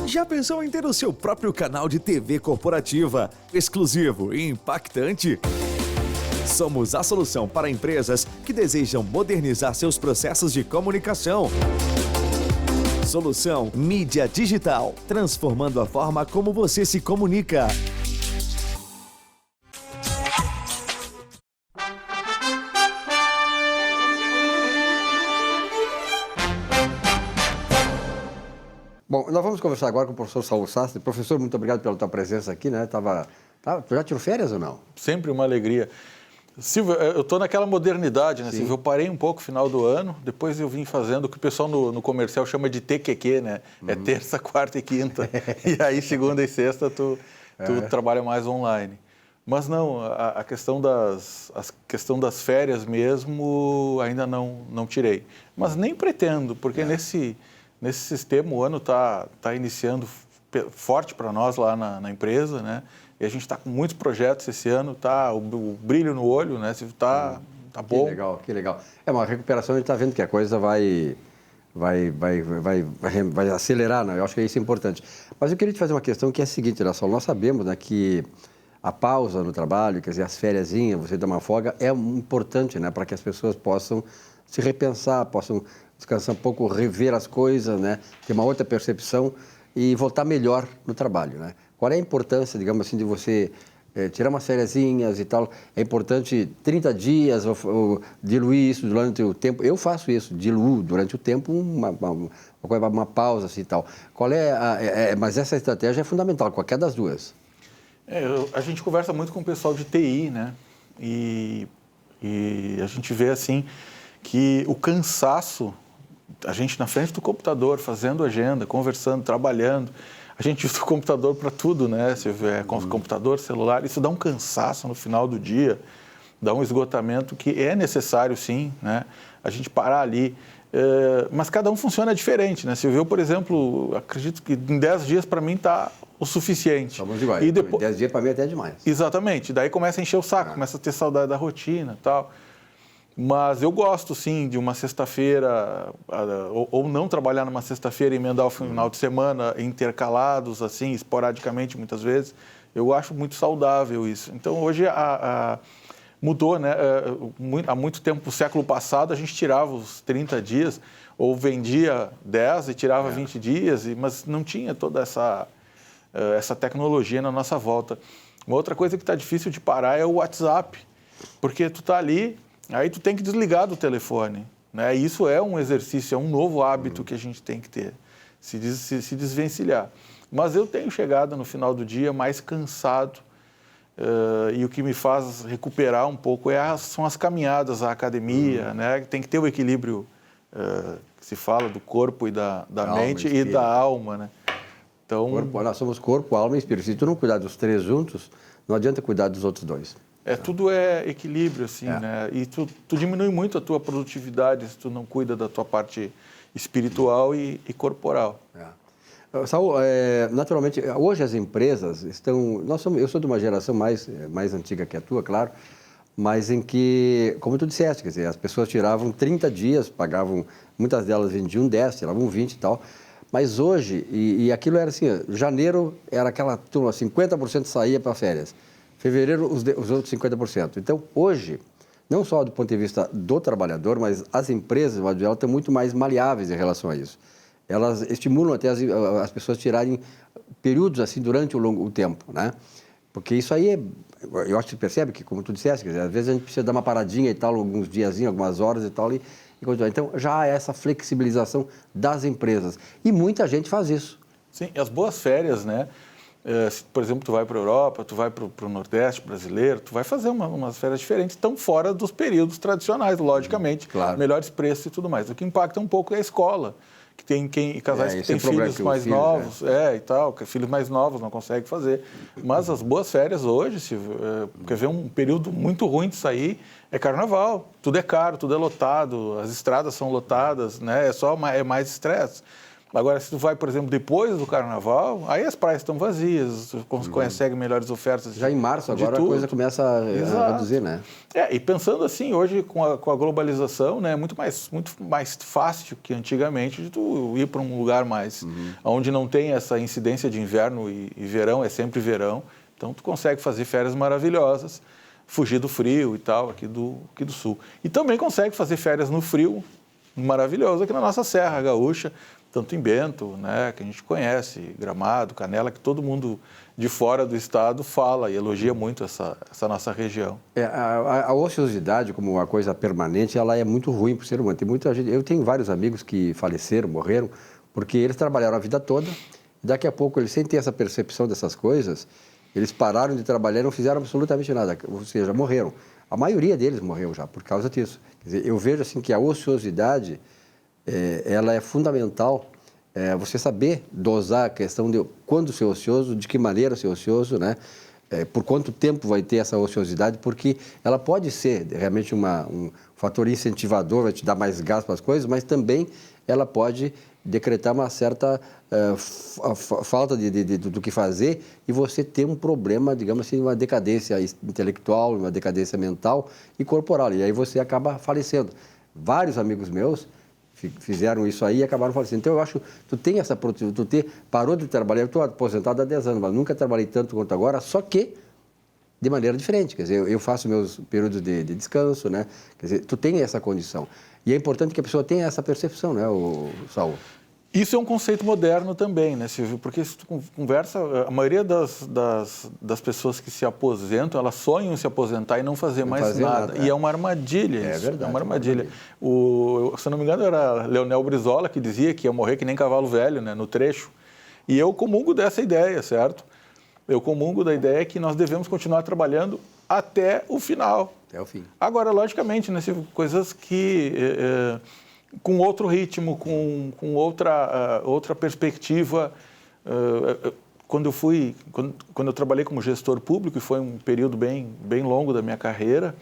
Já pensou em ter o seu próprio canal de TV corporativa, exclusivo e impactante? Somos a solução para empresas que desejam modernizar seus processos de comunicação. Solução Mídia Digital, transformando a forma como você se comunica. Bom, nós vamos conversar agora com o professor Saulo Sastre. Professor, muito obrigado pela tua presença aqui, né? Tu já tirou férias ou não? Sempre uma alegria. Silvio, eu estou naquela modernidade, né, Sim. Silvio? Eu parei um pouco no final do ano, depois eu vim fazendo o que o pessoal no comercial chama de TQQ, né? É terça, quarta e quinta. E aí, segunda e sexta, tu trabalha mais online. Mas não, a questão das férias mesmo, ainda não tirei. Mas nem pretendo, porque nesse sistema o ano está iniciando forte para nós lá na empresa, né? E a gente está com muitos projetos esse ano, o brilho no olho, né? Tá bom. Que legal. É uma recuperação, a gente está vendo que a coisa vai acelerar, né? Eu acho que isso é importante. Mas eu queria te fazer uma questão que é a seguinte, Saulo, nós sabemos, né, que a pausa no trabalho, quer dizer, as fériasinhas, você dar uma folga, é importante, né, para que as pessoas possam se repensar, possam descansar um pouco, rever as coisas, né, ter uma outra percepção e voltar melhor no trabalho, né? Qual é a importância, digamos assim, de você tirar umas fériasinhas e tal? É importante 30 dias, ou diluir isso durante o tempo. Eu faço isso, diluo durante o tempo uma pausa assim, e tal. Mas essa estratégia é fundamental, qualquer das duas. A gente conversa muito com o pessoal de TI, né? E a gente vê, assim, que o cansaço, a gente na frente do computador, fazendo agenda, conversando, trabalhando, a gente usa o computador para tudo, né? Se é computador, celular, isso dá um cansaço no final do dia, dá um esgotamento que é necessário, sim, né? A gente parar ali. Mas cada um funciona diferente, né? Se eu, por exemplo, acredito que em 10 dias para mim está o suficiente. Estamos iguais. E depois... 10 dias para mim até é demais. Exatamente. Daí começa a encher o saco, começa a ter saudade da rotina e tal. Mas eu gosto, sim, de uma sexta-feira, ou não trabalhar numa sexta-feira e emendar o final de semana intercalados, assim, esporadicamente, muitas vezes. Eu acho muito saudável isso. Então, hoje, mudou, né? Há muito tempo, no século passado, a gente tirava os 30 dias, ou vendia 10 e tirava 20 dias, mas não tinha toda essa tecnologia na nossa volta. Uma outra coisa que está difícil de parar é o WhatsApp, porque tu está ali... Aí tu tem que desligar do telefone, né? Isso é um exercício, é um novo hábito que a gente tem que ter, se desvencilhar. Mas eu tenho chegado no final do dia mais cansado e o que me faz recuperar um pouco são as caminhadas à academia, né? Tem que ter o equilíbrio que se fala do corpo e da mente e da alma, né? Então, Nós somos corpo, alma e espírito. Se tu não cuidar dos 3 juntos, não adianta cuidar dos outros 2. Tudo é equilíbrio, assim, né? E tu diminui muito a tua produtividade se tu não cuida da tua parte espiritual e corporal. Saul, naturalmente, hoje as empresas estão... eu sou de uma geração mais antiga que a tua, claro, mas em que, como tu disseste, quer dizer, as pessoas tiravam 30 dias, pagavam, muitas delas vendiam 10, tiravam 20 e tal, mas hoje, e aquilo era assim, janeiro era aquela turma, 50% saía para férias, fevereiro os outros 50%. Então, hoje, não só do ponto de vista do trabalhador, mas as empresas, de modo geral, estão muito mais maleáveis em relação a isso. Elas estimulam até as pessoas tirarem períodos assim durante o tempo, né? Porque isso aí eu acho que você percebe que, como tu disseste, quer dizer, às vezes a gente precisa dar uma paradinha e tal, alguns diazinhos, algumas horas e tal, e continuar. Então, já há essa flexibilização das empresas. E muita gente faz isso. Sim, as boas férias, né? Se, por exemplo, tu vai para a Europa, tu vai para o Nordeste brasileiro, tu vai fazer umas férias diferentes, estão fora dos períodos tradicionais, logicamente, claro. Melhores preços e tudo mais. O que impacta um pouco é a escola, que tem casais que têm filhos mais novos, e tal, que filhos mais novos não conseguem fazer. Mas as boas férias hoje, quer ver um período muito ruim de sair, é carnaval. Tudo é caro, tudo é lotado, as estradas são lotadas, né? É mais estresse. Agora, se tu vai, por exemplo, depois do carnaval, aí as praias estão vazias, consegue melhores ofertas. Já em março, agora a coisa começa a reduzir, né? E pensando assim, hoje com a globalização, né, é muito mais fácil que antigamente de tu ir para um lugar mais, onde não tem essa incidência de inverno e verão, é sempre verão. Então, tu consegue fazer férias maravilhosas, fugir do frio e tal, aqui do sul. E também consegue fazer férias no frio, maravilhoso, aqui na nossa Serra Gaúcha, tanto em Bento, né, que a gente conhece, Gramado, Canela, que todo mundo de fora do estado fala e elogia muito essa nossa região. A ociosidade, como uma coisa permanente, ela é muito ruim para o ser humano. Tem muita gente, eu tenho vários amigos que faleceram, morreram, porque eles trabalharam a vida toda, e daqui a pouco eles, sem ter essa percepção dessas coisas, eles pararam de trabalhar e não fizeram absolutamente nada, ou seja, morreram. A maioria deles morreu já por causa disso. Quer dizer, eu vejo assim que a ociosidade ela é fundamental, você saber dosar a questão de quando ser ocioso, de que maneira ser ocioso, né? Por quanto tempo vai ter essa ociosidade, porque ela pode ser realmente um fator incentivador, vai te dar mais gás para as coisas, mas também ela pode decretar uma certa falta do que fazer e você ter um problema, digamos assim, uma decadência intelectual, uma decadência mental e corporal, e aí você acaba falecendo. Vários amigos meus fizeram isso aí e acabaram falecendo. Então, eu acho que tu tem essa produtividade, parou de trabalhar, eu estou aposentado há 10 anos, mas nunca trabalhei tanto quanto agora, só que de maneira diferente. Quer dizer, eu faço meus períodos de descanso, né? Quer dizer, tu tem essa condição. E é importante que a pessoa tenha essa percepção, né, Saul? Isso é um conceito moderno também, né, Silvio? Porque se tu conversa, a maioria das pessoas que se aposentam, elas sonham em se aposentar e não fazer mais nada. E é uma armadilha isso. É verdade. É uma armadilha. Se eu não me engano, era Leonel Brizola que dizia que ia morrer que nem cavalo velho, né, no trecho. E eu comungo dessa ideia, certo? Eu comungo da ideia que nós devemos continuar trabalhando até o final. Até o fim. Agora, logicamente, né, Silvio, coisas que... com outro ritmo, com outra perspectiva. Quando eu trabalhei como gestor público, e foi um período bem longo da minha carreira,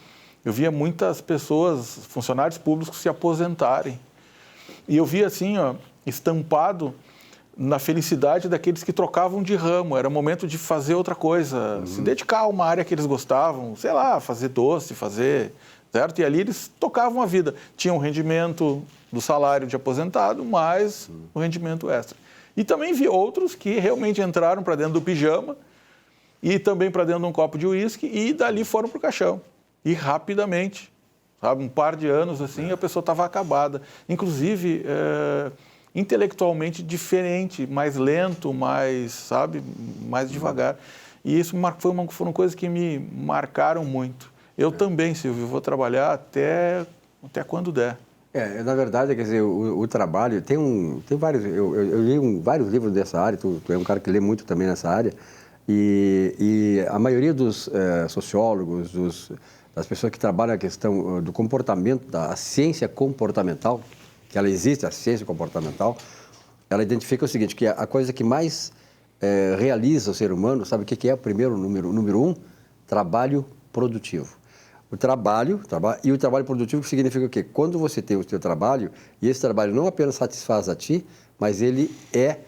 eu via muitas pessoas, funcionários públicos, se aposentarem. E eu via assim, estampado na felicidade daqueles que trocavam de ramo. Era momento de fazer outra coisa, se dedicar a uma área que eles gostavam, sei lá, fazer doce, certo? E ali eles tocavam a vida. Tinham um rendimento do salário de aposentado, mais o rendimento extra. E também vi outros que realmente entraram para dentro do pijama e também para dentro de um copo de uísque e dali foram para o caixão. E rapidamente, sabe, um par de anos assim, a pessoa estava acabada. Inclusive, intelectualmente diferente, mais lento, mais devagar. E isso foram coisas que me marcaram muito. Eu também, Silvio, vou trabalhar até quando der. Na verdade, quer dizer, o trabalho tem vários... Eu li vários livros dessa área, tu é um cara que lê muito também nessa área, e a maioria dos sociólogos, das pessoas que trabalham a questão do comportamento, da ciência comportamental, que ela existe, a ciência comportamental, ela identifica o seguinte, que a coisa que mais realiza o ser humano, sabe o que é o primeiro número 1? Trabalho produtivo. O trabalho produtivo significa o quê? Quando você tem o seu trabalho, e esse trabalho não apenas satisfaz a ti, mas ele é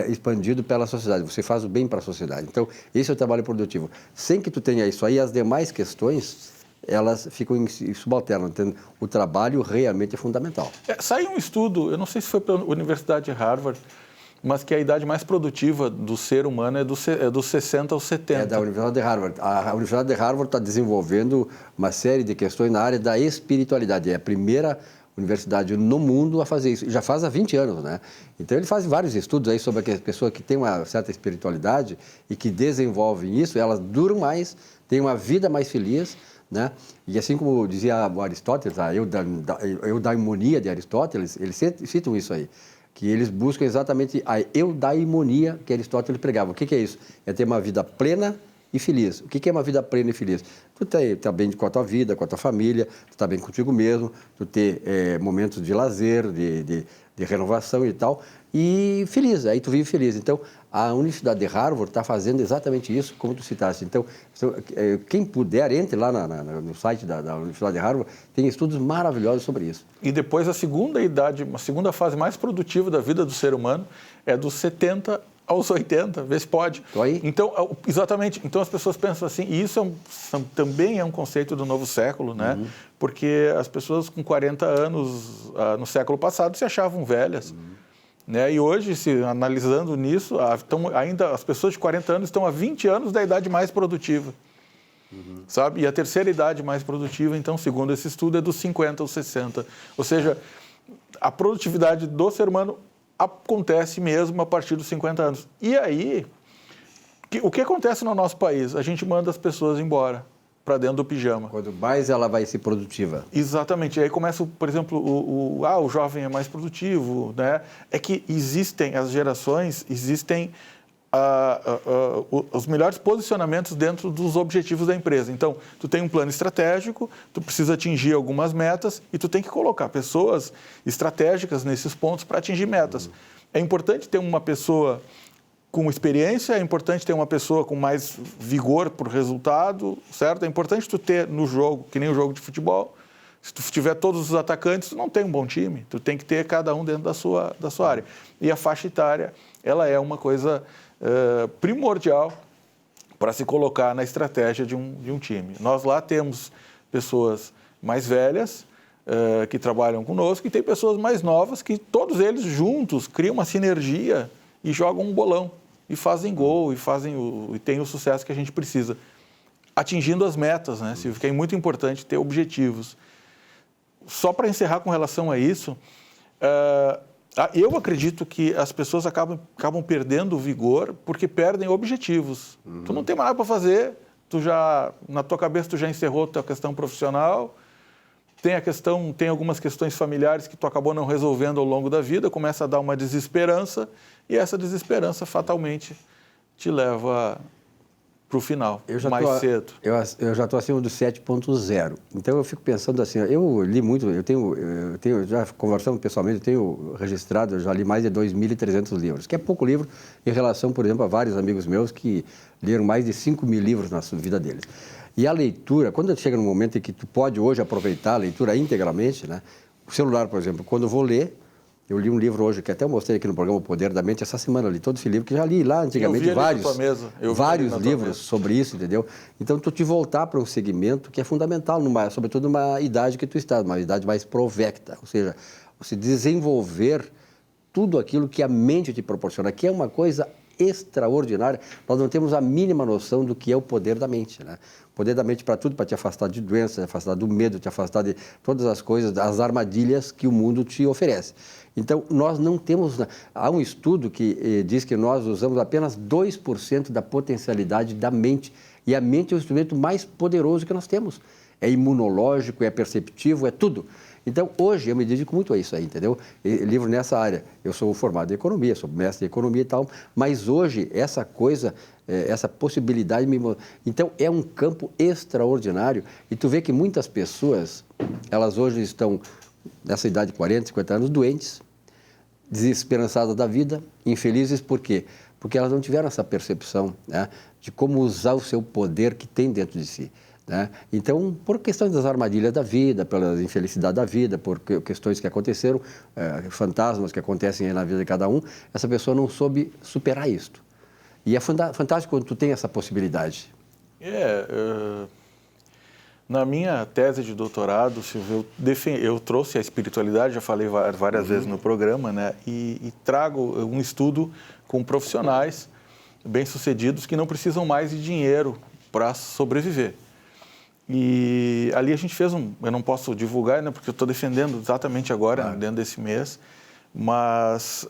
expandido pela sociedade. Você faz o bem para a sociedade. Então, esse é o trabalho produtivo. Sem que tu tenha isso aí, as demais questões, elas ficam subalternas. Então, o trabalho realmente é fundamental. Saiu um estudo, eu não sei se foi pela Universidade de Harvard, mas que a idade mais produtiva do ser humano é dos 60 aos 70. É da Universidade de Harvard. A Universidade de Harvard está desenvolvendo uma série de questões na área da espiritualidade. É a primeira universidade no mundo a fazer isso. Já faz há 20 anos, né? Então, ele faz vários estudos aí sobre a pessoa que tem uma certa espiritualidade e que desenvolvem isso, elas duram mais, têm uma vida mais feliz, né? E assim como dizia o Aristóteles, a eudaimonia de Aristóteles, eles citam isso aí, que eles buscam exatamente a eudaimonia que Aristóteles pregava. O que é isso? É ter uma vida plena e feliz. O que é uma vida plena e feliz? Tu tá bem com a tua vida, com a tua família, tu tá bem contigo mesmo, tu ter momentos de lazer, de renovação e tal, e feliz, aí tu vive feliz. Então, a Universidade de Harvard está fazendo exatamente isso, como tu citaste. Então, quem puder, entre lá no site da Universidade de Harvard, tem estudos maravilhosos sobre isso. E depois a segunda fase mais produtiva da vida do ser humano é dos 70 aos 80, vê se pode. Tô aí. Então, exatamente. Então, as pessoas pensam assim, e isso também é um conceito do novo século, né? Uhum. Porque as pessoas com 40 anos no século passado se achavam velhas. Uhum. Né? E hoje, analisando nisso, ainda as pessoas de 40 anos estão há 20 anos da idade mais produtiva. Uhum. Sabe? E a terceira idade mais produtiva, então, segundo esse estudo, é dos 50 aos 60. Ou seja, a produtividade do ser humano acontece mesmo a partir dos 50 anos. E aí, o que acontece no nosso país? A gente manda as pessoas embora para dentro do pijama. Quanto mais ela vai ser produtiva. Exatamente. E aí começa, por exemplo, o jovem é mais produtivo, né? É que existem as gerações, existem os melhores posicionamentos dentro dos objetivos da empresa. Então, tu tem um plano estratégico, tu precisa atingir algumas metas e tu tem que colocar pessoas estratégicas nesses pontos para atingir metas. Uhum. É importante ter uma pessoa com experiência, é importante ter uma pessoa com mais vigor para o resultado, certo? É importante tu ter no jogo, que nem o jogo de futebol, se tu tiver todos os atacantes, tu não tem um bom time, tu tem que ter cada um dentro da sua área. E a faixa etária, ela é uma coisa primordial para se colocar na estratégia de um time. Nós lá temos pessoas mais velhas que trabalham conosco e tem pessoas mais novas que todos eles juntos criam uma sinergia e jogam um bolão e fazem gol e têm o sucesso que a gente precisa, atingindo as metas, né, Silvio? Que é muito importante ter objetivos. Só para encerrar com relação a isso, eu acredito que as pessoas acabam perdendo o vigor porque perdem objetivos. Uhum. Tu não tem mais nada para fazer, na tua cabeça tu já encerrou a tua questão profissional, tem algumas questões familiares que tu acabou não resolvendo ao longo da vida, começa a dar uma desesperança e essa desesperança fatalmente te leva para o final, mais cedo. Eu já estou acima do 7.0. Então, eu fico pensando assim, eu li muito, já conversando pessoalmente, eu tenho registrado, eu já li mais de 2.300 livros, que é pouco livro em relação, por exemplo, a vários amigos meus que leram mais de 5.000 livros na vida deles. E a leitura, quando chega no momento em que tu pode hoje aproveitar a leitura integralmente, né? O celular, por exemplo, quando eu vou ler, eu li um livro hoje, que até eu mostrei aqui no programa O Poder da Mente, essa semana eu li todo esse livro, que já li lá antigamente vários livros sobre isso, entendeu? Então, tu te voltar para um segmento que é fundamental, sobretudo numa idade que tu estás, uma idade mais provecta, ou seja, você desenvolver tudo aquilo que a mente te proporciona, que é uma coisa extraordinária. Nós não temos a mínima noção do que é o poder da mente, né? O poder da mente para tudo, para te afastar de doenças, te afastar do medo, te afastar de todas as coisas, das armadilhas que o mundo te oferece. Então, nós não temos... Há um estudo que diz que nós usamos apenas 2% da potencialidade da mente. E a mente é o instrumento mais poderoso que nós temos. É imunológico, é perceptivo, é tudo. Então, hoje, eu me dedico muito a isso aí, entendeu? Livro nessa área. Eu sou formado em economia, sou mestre em economia e tal, mas hoje, essa coisa, essa possibilidade... Então, é um campo extraordinário. E tu vê que muitas pessoas, elas hoje estão, nessa idade de 40, 50 anos, doentes, desesperançadas da vida, infelizes, por quê? porque elas não tiveram essa percepção, né, de como usar o seu poder que tem dentro de si. Né? Então, por questões das armadilhas da vida, pela infelicidade da vida, por questões que aconteceram, fantasmas que acontecem na vida de cada um, essa pessoa não soube superar isto. E é fantástico quando tu tem essa possibilidade. Na minha tese de doutorado, Silvio, eu trouxe a espiritualidade, já falei várias vezes no programa, né? E trago um estudo com profissionais bem-sucedidos que não precisam mais de dinheiro para sobreviver. E ali a gente fez eu não posso divulgar, né, porque eu estou defendendo exatamente agora, dentro desse mês, mas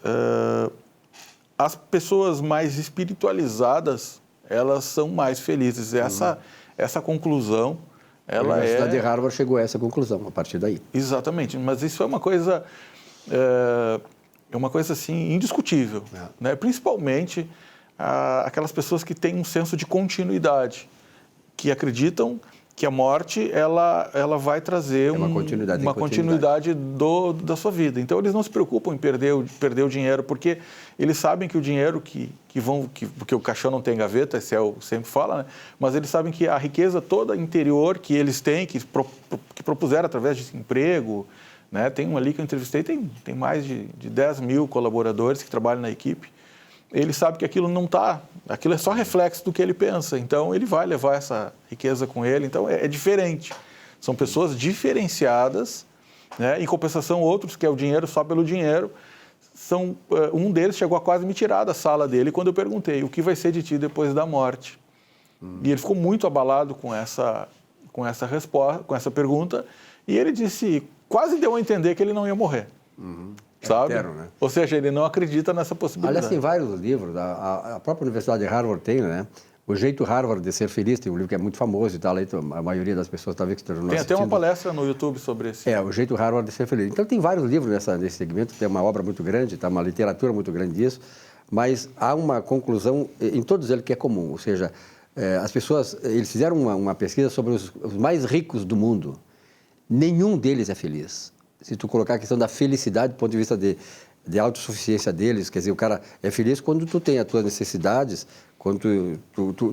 as pessoas mais espiritualizadas, elas são mais felizes. Essa conclusão, A Universidade de Harvard chegou a essa conclusão, a partir daí. Exatamente, mas isso é uma coisa assim, indiscutível, né? Principalmente aquelas pessoas que têm um senso de continuidade, que acreditam que a morte ela vai trazer uma continuidade da sua vida. Então, eles não se preocupam em perder o dinheiro, porque eles sabem que o dinheiro porque o caixão não tem gaveta, esse sempre fala, né? Mas eles sabem que a riqueza toda interior que eles têm, que propuseram através de emprego, né? Tem um ali que eu entrevistei, tem mais de 10 mil colaboradores que trabalham na equipe. Ele sabe que aquilo aquilo é só reflexo do que ele pensa, então ele vai levar essa riqueza com ele, então é diferente. São pessoas diferenciadas, né? Em compensação, outros, que é o dinheiro só pelo dinheiro, um deles chegou a quase me tirar da sala dele quando eu perguntei o que vai ser de ti depois da morte. E ele ficou muito abalado com essa resposta, com essa pergunta, e ele quase deu a entender que ele não ia morrer. Sabe? Eterno, né? Ou seja, ele não acredita nessa possibilidade. Aliás, tem vários livros, a própria Universidade de Harvard tem, né? O Jeito Harvard de Ser Feliz, tem um livro que é muito famoso e tal, a maioria das pessoas talvez que estejam Tem até uma palestra no YouTube sobre esse. O Jeito Harvard de Ser Feliz. Então, tem vários livros nesse segmento, tem uma obra muito grande, tá, uma literatura muito grande disso, mas há uma conclusão em todos eles que é comum, ou seja, as pessoas, eles fizeram uma pesquisa sobre os mais ricos do mundo, nenhum deles é feliz. Se tu colocar a questão da felicidade do ponto de vista de autossuficiência deles, quer dizer, o cara é feliz quando tu tem as tuas necessidades, quando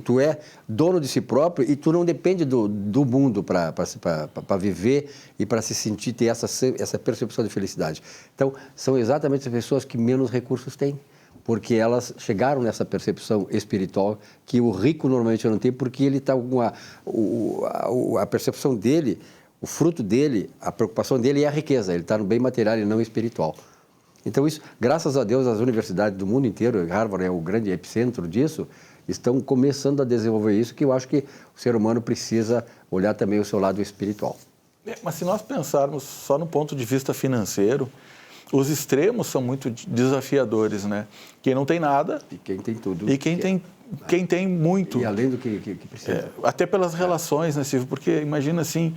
tu é dono de si próprio e tu não depende do mundo para viver e para se sentir, ter essa percepção de felicidade. Então, são exatamente as pessoas que menos recursos têm, porque elas chegaram nessa percepção espiritual que o rico normalmente não tem, porque ele está com a percepção dele, o fruto dele, a preocupação dele é a riqueza, ele está no bem material e não espiritual. Então isso, graças a Deus, as universidades do mundo inteiro, Harvard é o grande epicentro disso, estão começando a desenvolver isso, que eu acho que o ser humano precisa olhar também o seu lado espiritual. Mas se nós pensarmos só no ponto de vista financeiro, os extremos são muito desafiadores, né? Quem não tem nada... E quem tem tudo. E quem tem muito. E além do que precisa. Até pelas relações, né, Silvio? Porque imagina assim,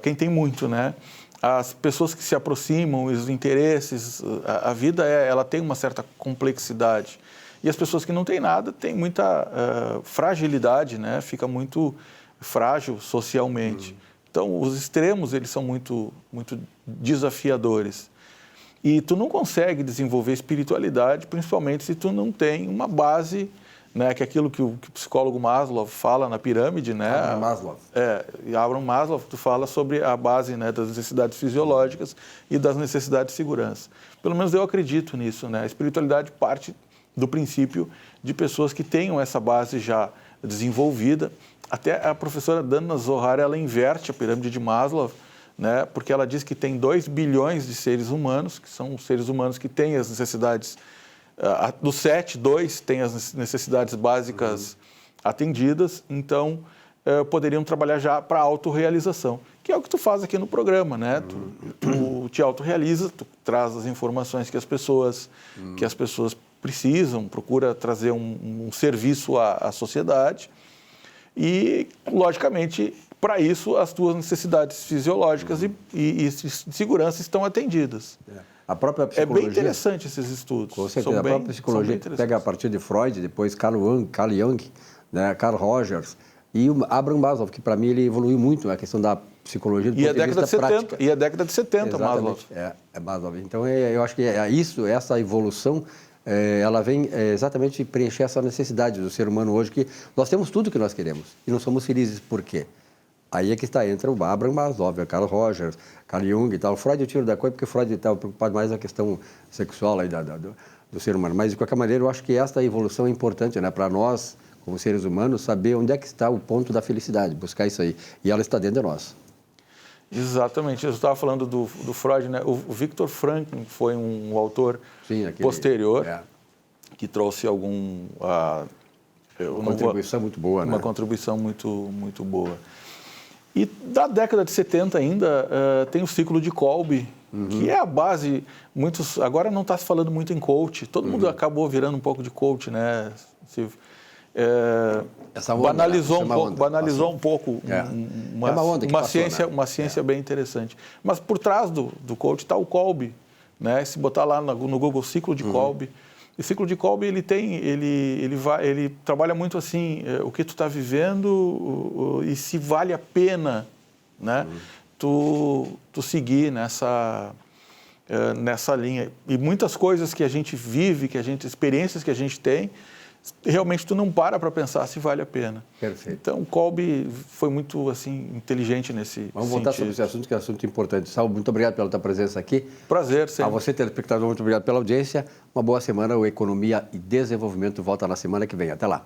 quem tem muito, né? As pessoas que se aproximam, os interesses, a vida ela tem uma certa complexidade. E as pessoas que não têm nada têm muita fragilidade, né? Fica muito frágil socialmente. Então, os extremos, eles são muito, muito desafiadores. E tu não consegue desenvolver espiritualidade, principalmente se tu não tem uma base, né, que é aquilo que o psicólogo Maslow fala na pirâmide, né? Abraham Maslow. Abraham Maslow, tu fala sobre a base, né, das necessidades fisiológicas e das necessidades de segurança. Pelo menos eu acredito nisso, né? A espiritualidade parte do princípio de pessoas que tenham essa base já desenvolvida. Até a professora Dana Zohar, ela inverte a pirâmide de Maslow, né? Porque ela diz que tem 2 bilhões de seres humanos, que são os seres humanos que têm as necessidades, dos 7, 2 têm as necessidades básicas atendidas, então poderiam trabalhar já para a autorrealização, que é o que tu faz aqui no programa, né? Tu te autorrealiza, tu traz as informações que as pessoas precisam, procura trazer um serviço à sociedade e, logicamente, para isso, as tuas necessidades fisiológicas e segurança estão atendidas. A própria psicologia... É bem interessante esses estudos. Com certeza. A própria psicologia pega a partir de Freud, depois Carl Jung, né, Carl Rogers e o Abraham Maslow, que para mim ele evoluiu muito na questão da psicologia do ponto de vista prática. E a década de 70, Maslow. É Maslow. Então, eu acho que essa evolução ela vem exatamente preencher essa necessidade do ser humano hoje, que nós temos tudo que nós queremos e não somos felizes. Por quê? Aí é que entra o Abraham Maslow, o Carl Rogers, Carl Jung e tal. O Freud eu tiro da coisa porque o Freud estava preocupado mais na questão sexual aí do ser humano. Mas, de qualquer maneira, eu acho que esta evolução é importante, né, para nós, como seres humanos, saber onde é que está o ponto da felicidade, buscar isso aí. E ela está dentro de nós. Exatamente. Eu estava falando do Freud, né? O Viktor Frankl foi um autor posterior que trouxe uma contribuição muito boa, né? Uma contribuição muito boa. E da década de 70 ainda tem o ciclo de Kolbe, que é a base. Agora não está se falando muito em coach. Todo mundo acabou virando um pouco de coach, né? Banalizou um pouco uma ciência bem interessante. Mas por trás do coach está o Kolbe, né? Se botar lá no Google ciclo de Kolbe, o ciclo de Kolbe ele trabalha muito assim o que tu está vivendo e se vale a pena, né? Tu seguir nessa linha. E muitas coisas que a gente vive, experiências que a gente tem, realmente tu não para pensar se vale a pena. Perfeito. Então, o Kolbe foi muito assim, inteligente nesse sentido. Vamos voltar sobre esse assunto, que é um assunto importante. Saulo, muito obrigado pela tua presença aqui. Prazer, sempre. A você, telespectador, muito obrigado pela audiência. Uma boa semana. O Economia e Desenvolvimento volta na semana que vem. Até lá.